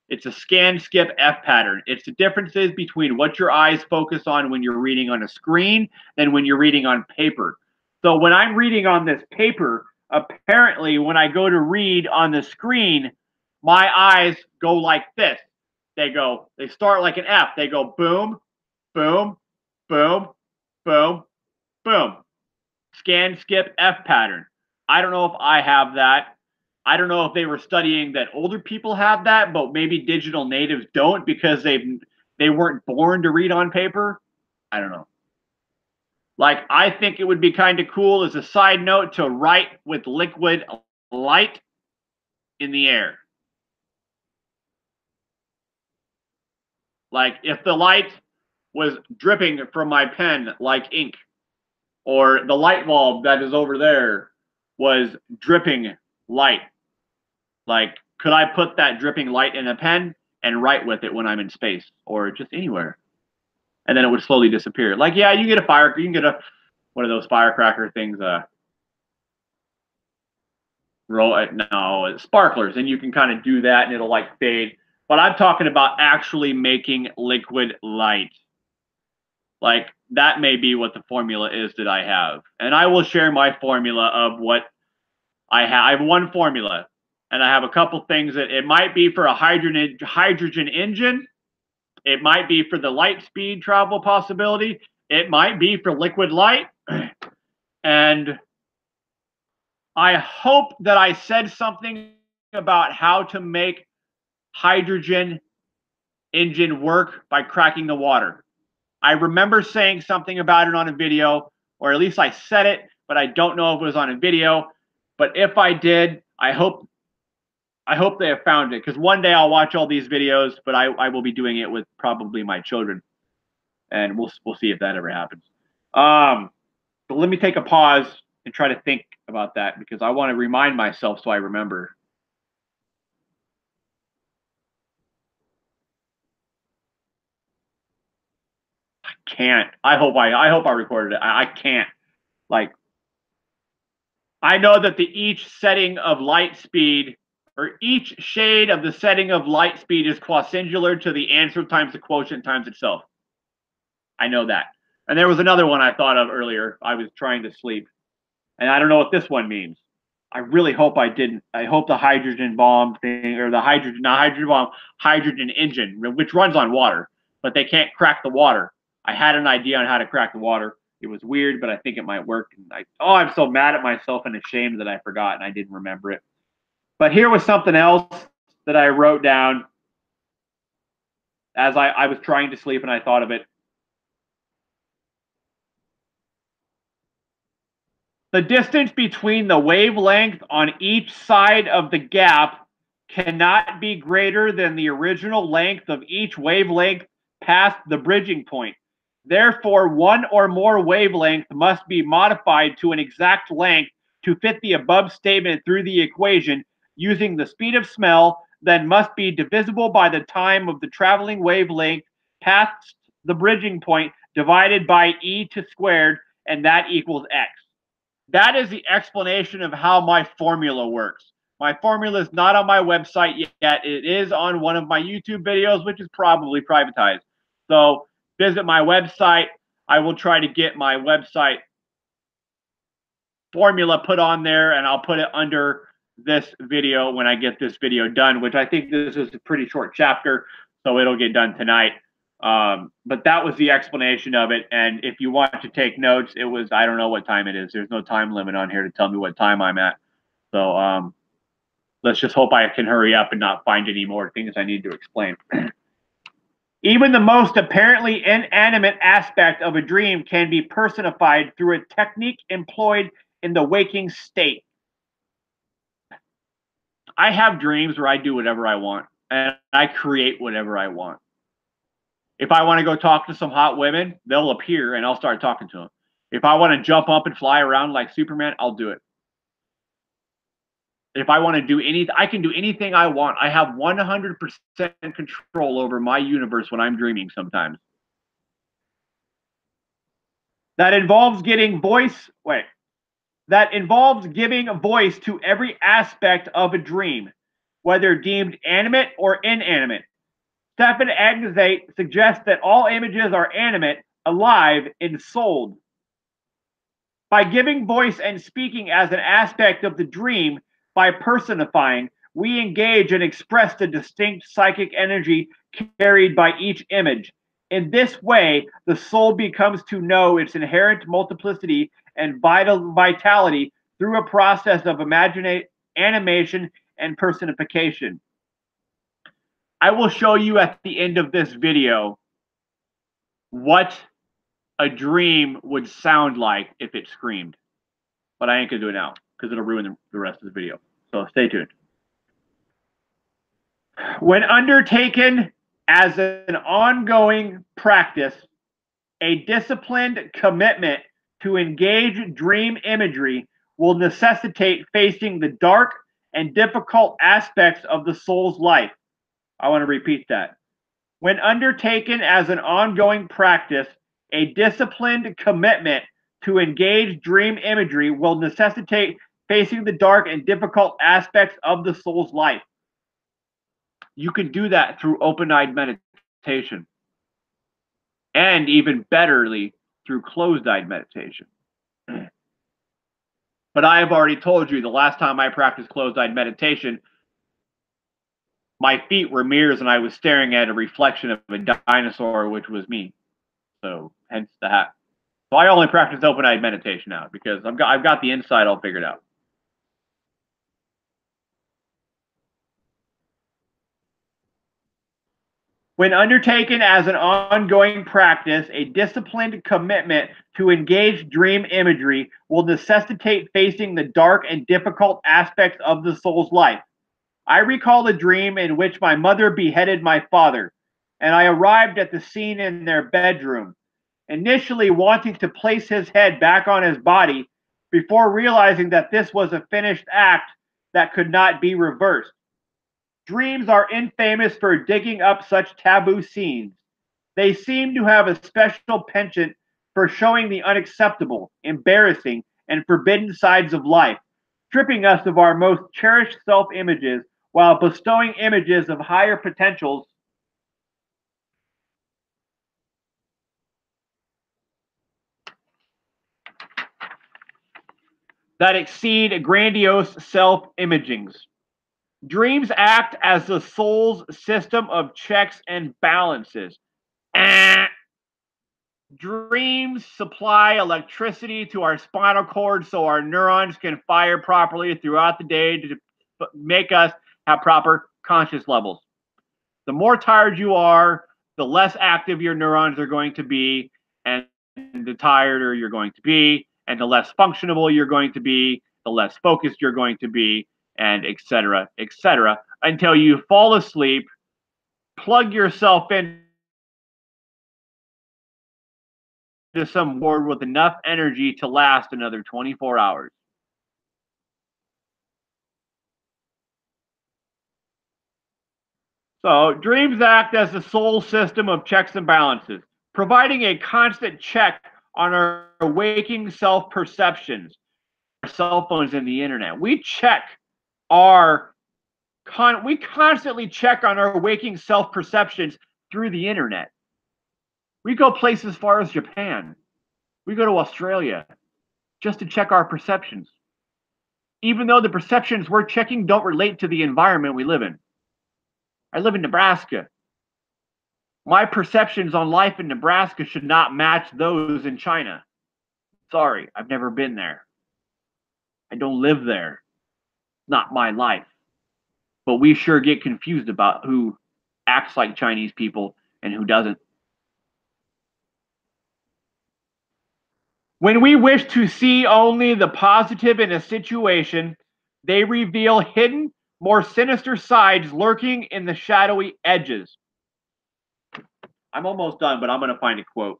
S1: It's a scan, skip, F pattern. It's the differences between what your eyes focus on when you're reading on a screen and when you're reading on paper. So when I'm reading on this paper, apparently when I go to read on the screen, my eyes go like this. They start like an F. They go boom, boom, boom, boom, boom. Scan, skip, F pattern. I don't know if I have that. I don't know if they were studying that older people have that, but maybe digital natives don't because they weren't born to read on paper. I don't know. Like, I think it would be kind of cool as a side note to write with liquid light in the air. Like, if the light was dripping from my pen like ink, or the light bulb that is over there was dripping light. Like, could I put that dripping light in a pen and write with it when I'm in space or just anywhere? And then it would slowly disappear. Like, yeah, you can get one of those firecracker things, sparklers, and you can kind of do that and it'll like fade. But I'm talking about actually making liquid light. Like, that may be what the formula is that I have. And I will share my formula of what I have. I have one formula. And I have a couple things that it might be for a hydrogen engine. It might be for the light speed travel possibility. It might be for liquid light. And I hope that I said something about how to make hydrogen engine work by cracking the water. I remember saying something about it on a video, or at least I said it, but I don't know if it was on a video. But if I did, I hope they have found it, because one day I'll watch all these videos, but I will be doing it with probably my children, and we'll see if that ever happens. But let me take a pause and try to think about that, because I want to remind myself so I remember. I can't. I hope I recorded it. I can't. Like, I know that each setting of light speed, or each shade of the setting of light speed, is quasingular to the answer times the quotient times itself. I know that. And there was another one I thought of earlier. I was trying to sleep, and I don't know what this one means. I really hope I didn't. I hope the hydrogen bomb thing, or the hydrogen engine, which runs on water, but they can't crack the water. I had an idea on how to crack the water. It was weird, but I think it might work. And I'm so mad at myself and ashamed that I forgot and I didn't remember it. But here was something else that I wrote down as I was trying to sleep, and I thought of it. The distance between the wavelength on each side of the gap cannot be greater than the original length of each wavelength past the bridging point. Therefore, one or more wavelength must be modified to an exact length to fit the above statement through the equation using the speed of smell, then must be divisible by the time of the traveling wavelength past the bridging point divided by e² and that equals x. That is the explanation of how my formula works. My formula is not on my website yet. It is on one of my YouTube videos, which is probably privatized. So visit my website. I will try to get my website formula put on there, and I'll put it under this video when I get this video done, which I think this is a pretty short chapter, so it'll get done tonight. But that was the explanation of it. And if you want to take notes, it was, I don't know what time it is. There's no time limit on here to tell me what time I'm at. So let's just hope I can hurry up and not find any more things I need to explain. Even the most apparently inanimate aspect of a dream can be personified through a technique employed in the waking state. I have dreams where I do whatever I want, and I create whatever I want. If I want to go talk to some hot women, they'll appear, and I'll start talking to them. If I want to jump up and fly around like Superman, I'll do it. If I want to do anything, I can do anything I want. I have 100% control over my universe when I'm dreaming sometimes. That involves giving voice to every aspect of a dream, whether deemed animate or inanimate. Stefan Agnzate suggests that all images are animate, alive, and souled. By giving voice and speaking as an aspect of the dream, by personifying, we engage and express the distinct psychic energy carried by each image. In this way, the soul becomes to know its inherent multiplicity and vitality through a process of animation and personification. I will show you at the end of this video what a dream would sound like if it screamed. But I ain't going to do it now because it'll ruin the rest of the video. So stay tuned. When undertaken as an ongoing practice, a disciplined commitment to engage dream imagery will necessitate facing the dark and difficult aspects of the soul's life. I want to repeat that. When undertaken as an ongoing practice, a disciplined commitment to engage dream imagery will necessitate facing the dark and difficult aspects of the soul's life. You can do that through open-eyed meditation. And even betterly, through closed-eyed meditation. But I have already told you the last time I practiced closed-eyed meditation, my feet were mirrors and I was staring at a reflection of a dinosaur, which was me. So, hence the hat. So I only practice open-eyed meditation now because I've got the inside all figured out. When undertaken as an ongoing practice, a disciplined commitment to engage dream imagery will necessitate facing the dark and difficult aspects of the soul's life. I recall a dream in which my mother beheaded my father, and I arrived at the scene in their bedroom, initially wanting to place his head back on his body before realizing that this was a finished act that could not be reversed. Dreams are infamous for digging up such taboo scenes. They seem to have a special penchant for showing the unacceptable, embarrassing, and forbidden sides of life, stripping us of our most cherished self-images while bestowing images of higher potentials that exceed grandiose self-imagings. Dreams act as the soul's system of checks and balances. Dreams supply electricity to our spinal cord so our neurons can fire properly throughout the day to make us have proper conscious levels. The more tired you are, the less active your neurons are going to be, and the tireder you're going to be, and the less functional you're going to be, the less focused you're going to be, and etc., until you fall asleep, plug yourself into some ward with enough energy to last another 24 hours. So, dreams act as the soul system of checks and balances, providing a constant check on our waking self-perceptions, our cell phones and the internet. We constantly check on our waking self-perceptions through the internet. We go places as far as Japan. We go to Australia. just to check our perceptions, even though the perceptions we're checking don't relate to the environment we live in. I live in Nebraska. My perceptions on life in Nebraska should not match those in China. Sorry, I've never been there. I don't live there. Not my life. But we sure get confused about who acts like Chinese people and who doesn't. When we wish to see only the positive in a situation, they reveal hidden, more sinister sides lurking in the shadowy edges. I'm almost done, but I'm going to find a quote.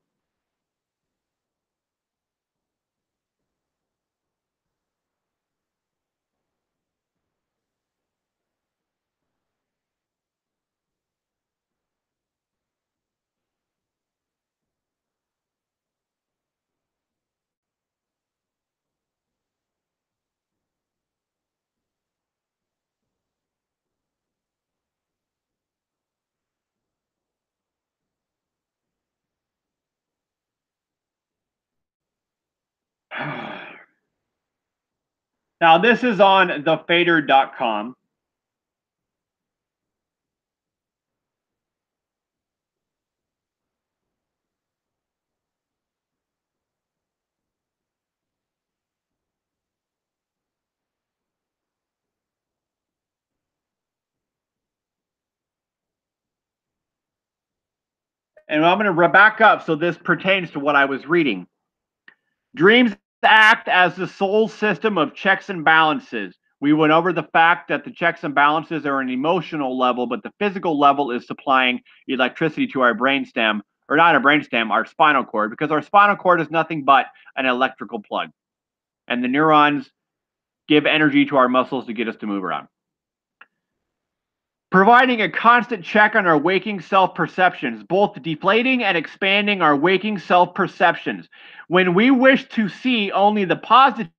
S1: Now, this is on thefader.com. And I'm going to back up so this pertains to what I was reading. Dreams act as the soul system of checks and balances. We went over the fact that the checks and balances are an emotional level, but the physical level is supplying electricity to our brainstem, or not our brainstem, our spinal cord, because our spinal cord is nothing but an electrical plug. And the neurons give energy to our muscles to get us to move around. Providing a constant check on our waking self-perceptions, both deflating and expanding our waking self-perceptions. When we wish to see only the positive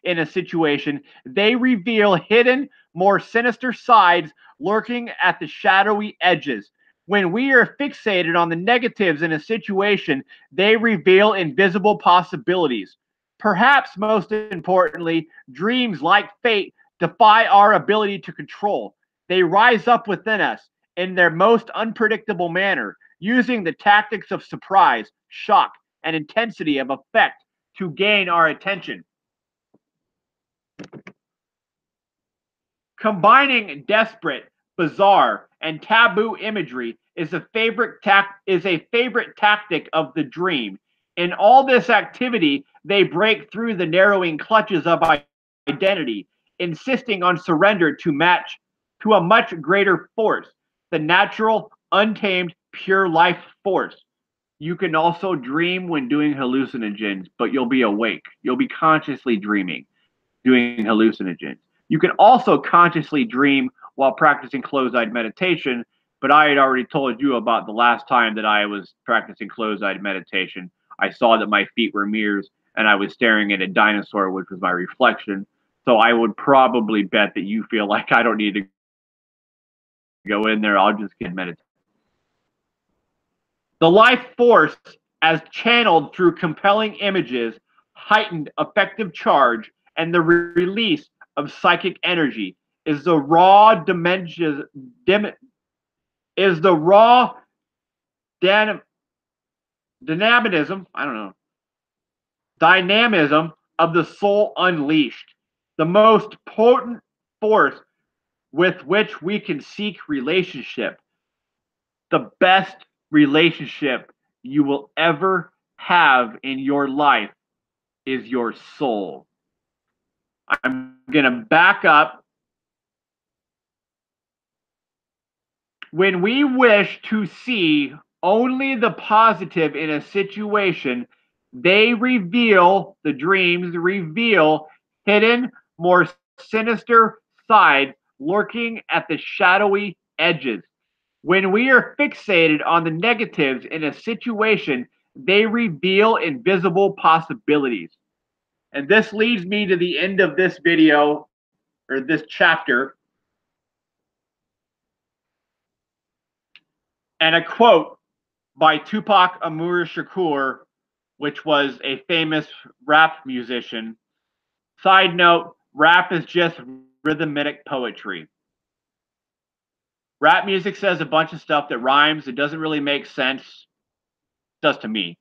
S1: in a situation, they reveal hidden, more sinister sides lurking at the shadowy edges. When we are fixated on the negatives in a situation, they reveal invisible possibilities. Perhaps most importantly, dreams, like fate, defy our ability to control. They rise up within us in their most unpredictable manner, using the tactics of surprise, shock, and intensity of effect to gain our attention. Combining desperate, bizarre, and taboo imagery is a favorite tactic of the dream. In all this activity, they break through the narrowing clutches of identity, insisting on surrender to a much greater force, the natural, untamed, pure life force. You can also dream when doing hallucinogens, but you'll be awake. You'll be consciously dreaming, doing hallucinogens. You can also consciously dream while practicing closed-eyed meditation, but I had already told you about the last time that I was practicing closed-eyed meditation. I saw that my feet were mirrors, and I was staring at a dinosaur, which was my reflection. So I would probably bet that you feel like I don't need to go in there. I'll just get meditate. The life force, as channeled through compelling images, heightened affective charge, and the release of psychic energy, is the raw dynamism of the soul unleashed, the most potent force with which we can seek relationship. The best relationship you will ever have in your life is your soul. I'm going to back up. When we wish to see only the positive in a situation, the dreams reveal hidden, more sinister sides lurking at the shadowy edges. When we are fixated on the negatives in a situation, they reveal invisible possibilities. And this leads me to the end of this video, or this chapter, and a quote by Tupac Amaru Shakur which was a famous rap musician. Side note, rap is just rhythmic poetry. Rap music says a bunch of stuff that rhymes. It doesn't really make sense. It does to me.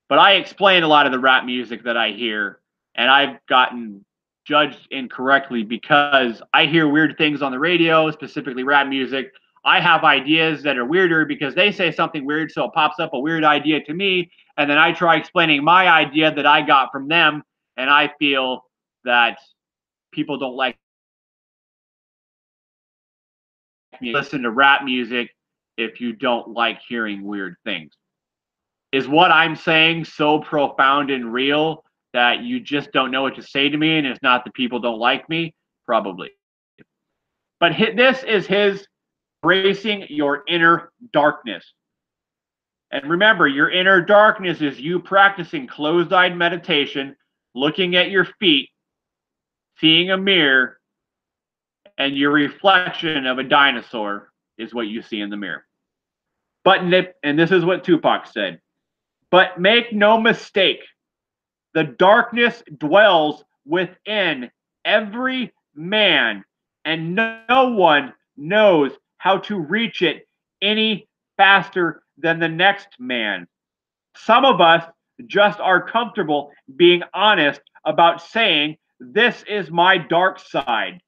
S1: But I explain a lot of the rap music that I hear, and I've gotten judged incorrectly because I hear weird things on the radio, specifically rap music. I have ideas that are weirder because they say something weird, so it pops up a weird idea to me, and then I try explaining my idea that I got from them, and I feel that people don't like me. Listen to rap music if you don't like hearing weird things. Is what I'm saying so profound and real that you just don't know what to say to me, and it's not that people don't like me? Probably. But this is his embracing your inner darkness. And remember, your inner darkness is you practicing closed-eyed meditation, looking at your feet, seeing a mirror, and your reflection of a dinosaur is what you see in the mirror. And this is what Tupac said, but make no mistake, the darkness dwells within every man, and no one knows how to reach it any faster than the next man. Some of us just are comfortable being honest about saying, this is my dark side.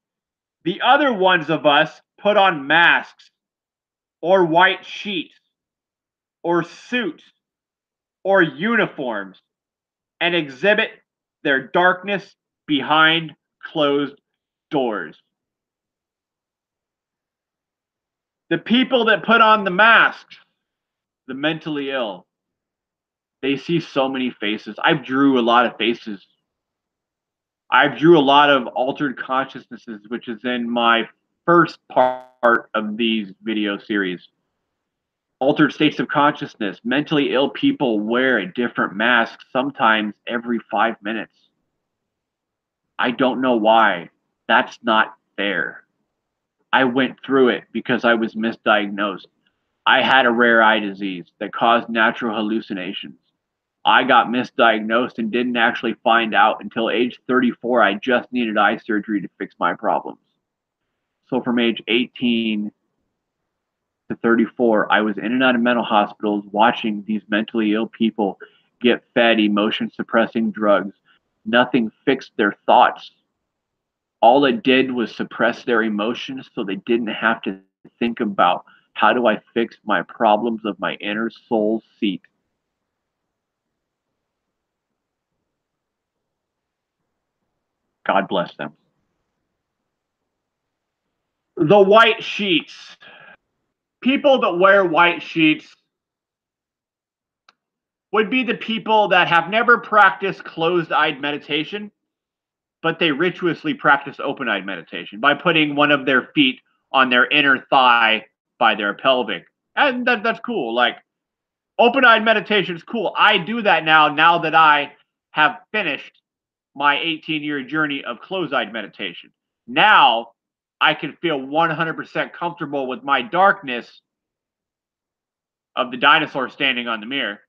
S1: The other ones of us put on masks or white sheets or suits or uniforms and exhibit their darkness behind closed doors. The people that put on the masks, the mentally ill, they see so many faces. I've drew a lot of faces. I've drew a lot of altered consciousnesses, which is in my first part of these video series. Altered states of consciousness. Mentally ill people wear a different mask sometimes every 5 minutes. I don't know why. That's not fair. I went through it because I was misdiagnosed. I had a rare eye disease that caused natural hallucinations. I got misdiagnosed and didn't actually find out until age 34 I just needed eye surgery to fix my problems. So from age 18 to 34, I was in and out of mental hospitals watching these mentally ill people get fed emotion suppressing drugs. Nothing fixed their thoughts. All it did was suppress their emotions so they didn't have to think about, how do I fix my problems of my inner soul seat? God bless them. The white sheets. People that wear white sheets would be the people that have never practiced closed-eyed meditation, but they ritually practice open-eyed meditation by putting one of their feet on their inner thigh by their pelvic. And that's cool. Like, open-eyed meditation is cool. I do that now that I have finished my 18-year journey of closed-eyed meditation. Now I can feel 100% comfortable with my darkness of the dinosaur standing on the mirror.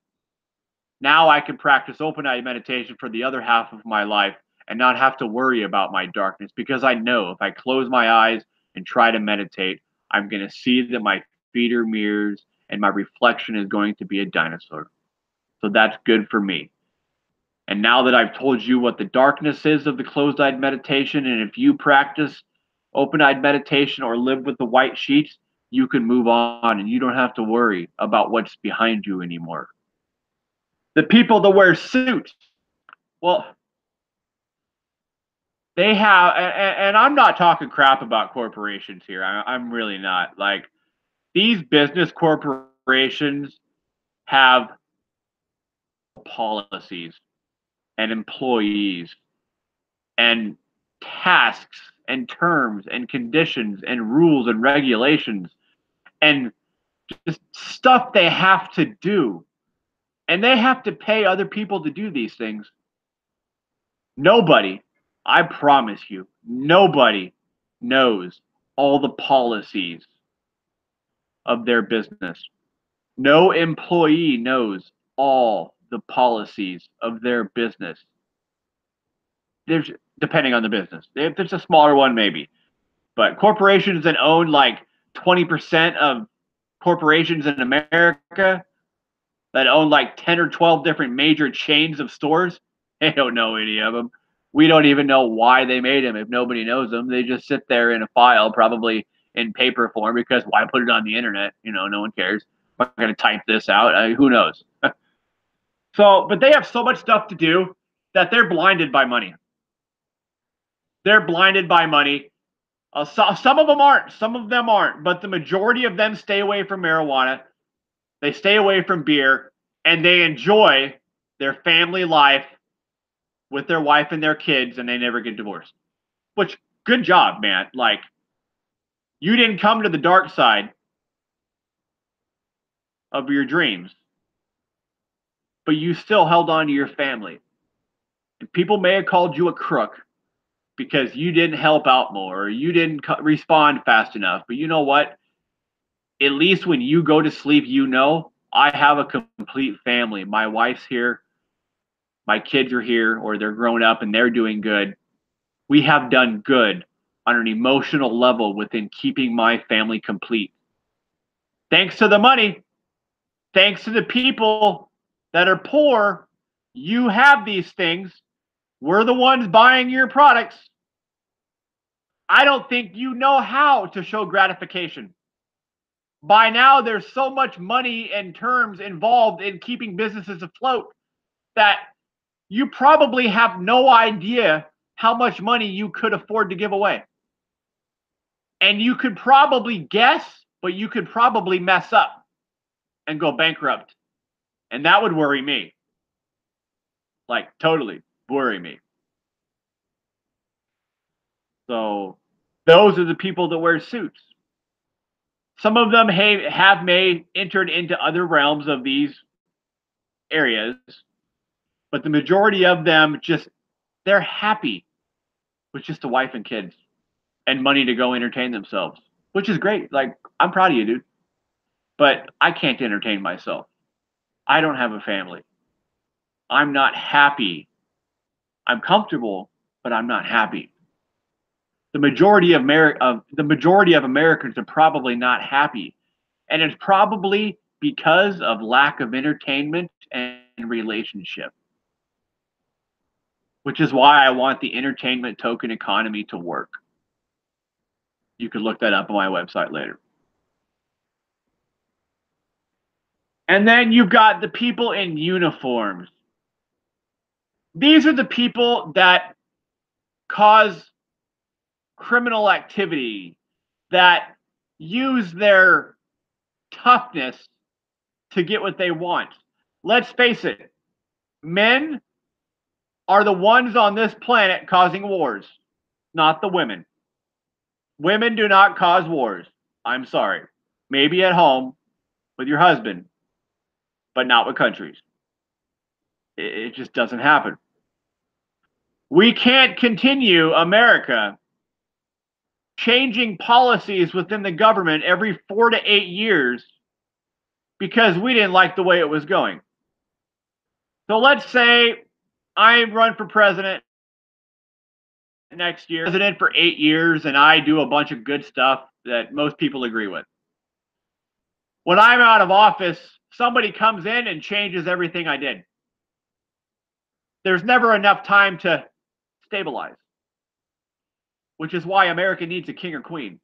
S1: Now I can practice open-eyed meditation for the other half of my life and not have to worry about my darkness, because I know if I close my eyes and try to meditate, I'm going to see that my feet are mirrors and my reflection is going to be a dinosaur. So that's good for me. And now that I've told you what the darkness is of the closed-eyed meditation, and if you practice open-eyed meditation or live with the white sheets, you can move on and you don't have to worry about what's behind you anymore. The people that wear suits, well, they have, and I'm not talking crap about corporations here. I'm really not. Like, these business corporations have policies and employees and tasks and terms and conditions and rules and regulations and just stuff they have to do. And they have to pay other people to do these things. Nobody, I promise you, nobody knows all the policies of their business. No employee knows all the policies of their business. There's depending on the business. If it's a smaller one, maybe. But corporations that own like 20% of corporations in America that own like 10 or 12 different major chains of stores, they don't know any of them. We don't even know why they made them if nobody knows them. They just sit there in a file, probably in paper form, because why put it on the internet? You know, no one cares. I'm not going to type this out. Who knows? So, but they have so much stuff to do that they're blinded by money. They're blinded by money. Some of them aren't. Some of them aren't. But the majority of them stay away from marijuana. They stay away from beer. And they enjoy their family life with their wife and their kids. And they never get divorced. Which, good job, man. Like, you didn't come to the dark side of your dreams. But you still held on to your family. And people may have called you a crook because you didn't help out more or you didn't respond fast enough. But you know what? At least when you go to sleep, you know, I have a complete family. My wife's here. My kids are here, or they're grown up and they're doing good. We have done good on an emotional level within keeping my family complete. Thanks to the money, thanks to the people that are poor, you have these things. We're the ones buying your products. I don't think you know how to show gratification. By now, there's so much money and terms involved in keeping businesses afloat that you probably have no idea how much money you could afford to give away. And you could probably guess, but you could probably mess up and go bankrupt. And that would worry me. Like, totally worry me. So those are the people that wear suits. Some of them have entered into other realms of these areas, but the majority of them they're happy with just a wife and kids and money to go entertain themselves, which is great. Like, I'm proud of you, dude. But I can't entertain myself. I don't have a family. I'm not happy. I'm comfortable, but I'm not happy. The majority of Americans are probably not happy, and it's probably because of lack of entertainment and relationship, which is why I want the entertainment token economy to work. You can look that up on my website later. And then you've got the people in uniforms. These are the people that cause criminal activity, that use their toughness to get what they want. Let's face it, men are the ones on this planet causing wars, not the women. Women do not cause wars. I'm sorry. Maybe at home with your husband, but not with countries. It just doesn't happen. We can't continue, America, changing policies within the government every 4 to 8 years because we didn't like the way it was going. So let's say I run for president next year, president for 8 years, and I do a bunch of good stuff that most people agree with. When I'm out of office, somebody comes in and changes everything I did. There's never enough time to stabilize, which is why America needs a king or queen.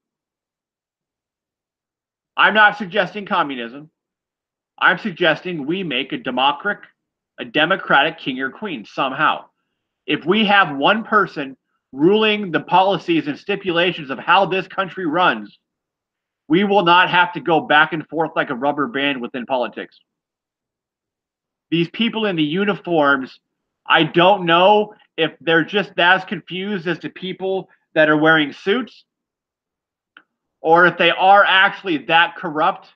S1: I'm not suggesting communism. I'm suggesting we make a democratic king or queen somehow. If we have one person ruling the policies and stipulations of how this country runs, we will not have to go back and forth like a rubber band within politics. These people in the uniforms, I don't know if they're just as confused as the people that are wearing suits, or if they are actually that corrupt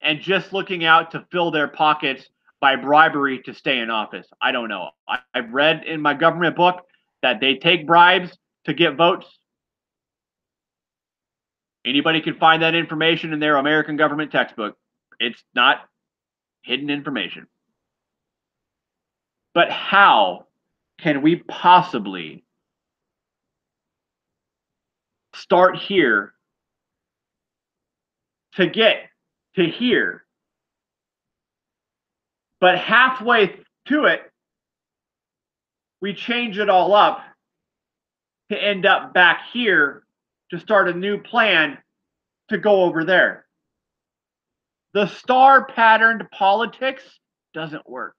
S1: and just looking out to fill their pockets by bribery to stay in office. I don't know. I've read in my government book that they take bribes to get votes. Anybody can find that information in their American government textbook. It's not hidden information. But how can we possibly start here to get to here? But halfway to it, we change it all up to end up back here to start a new plan to go over there. The star patterned politics doesn't work.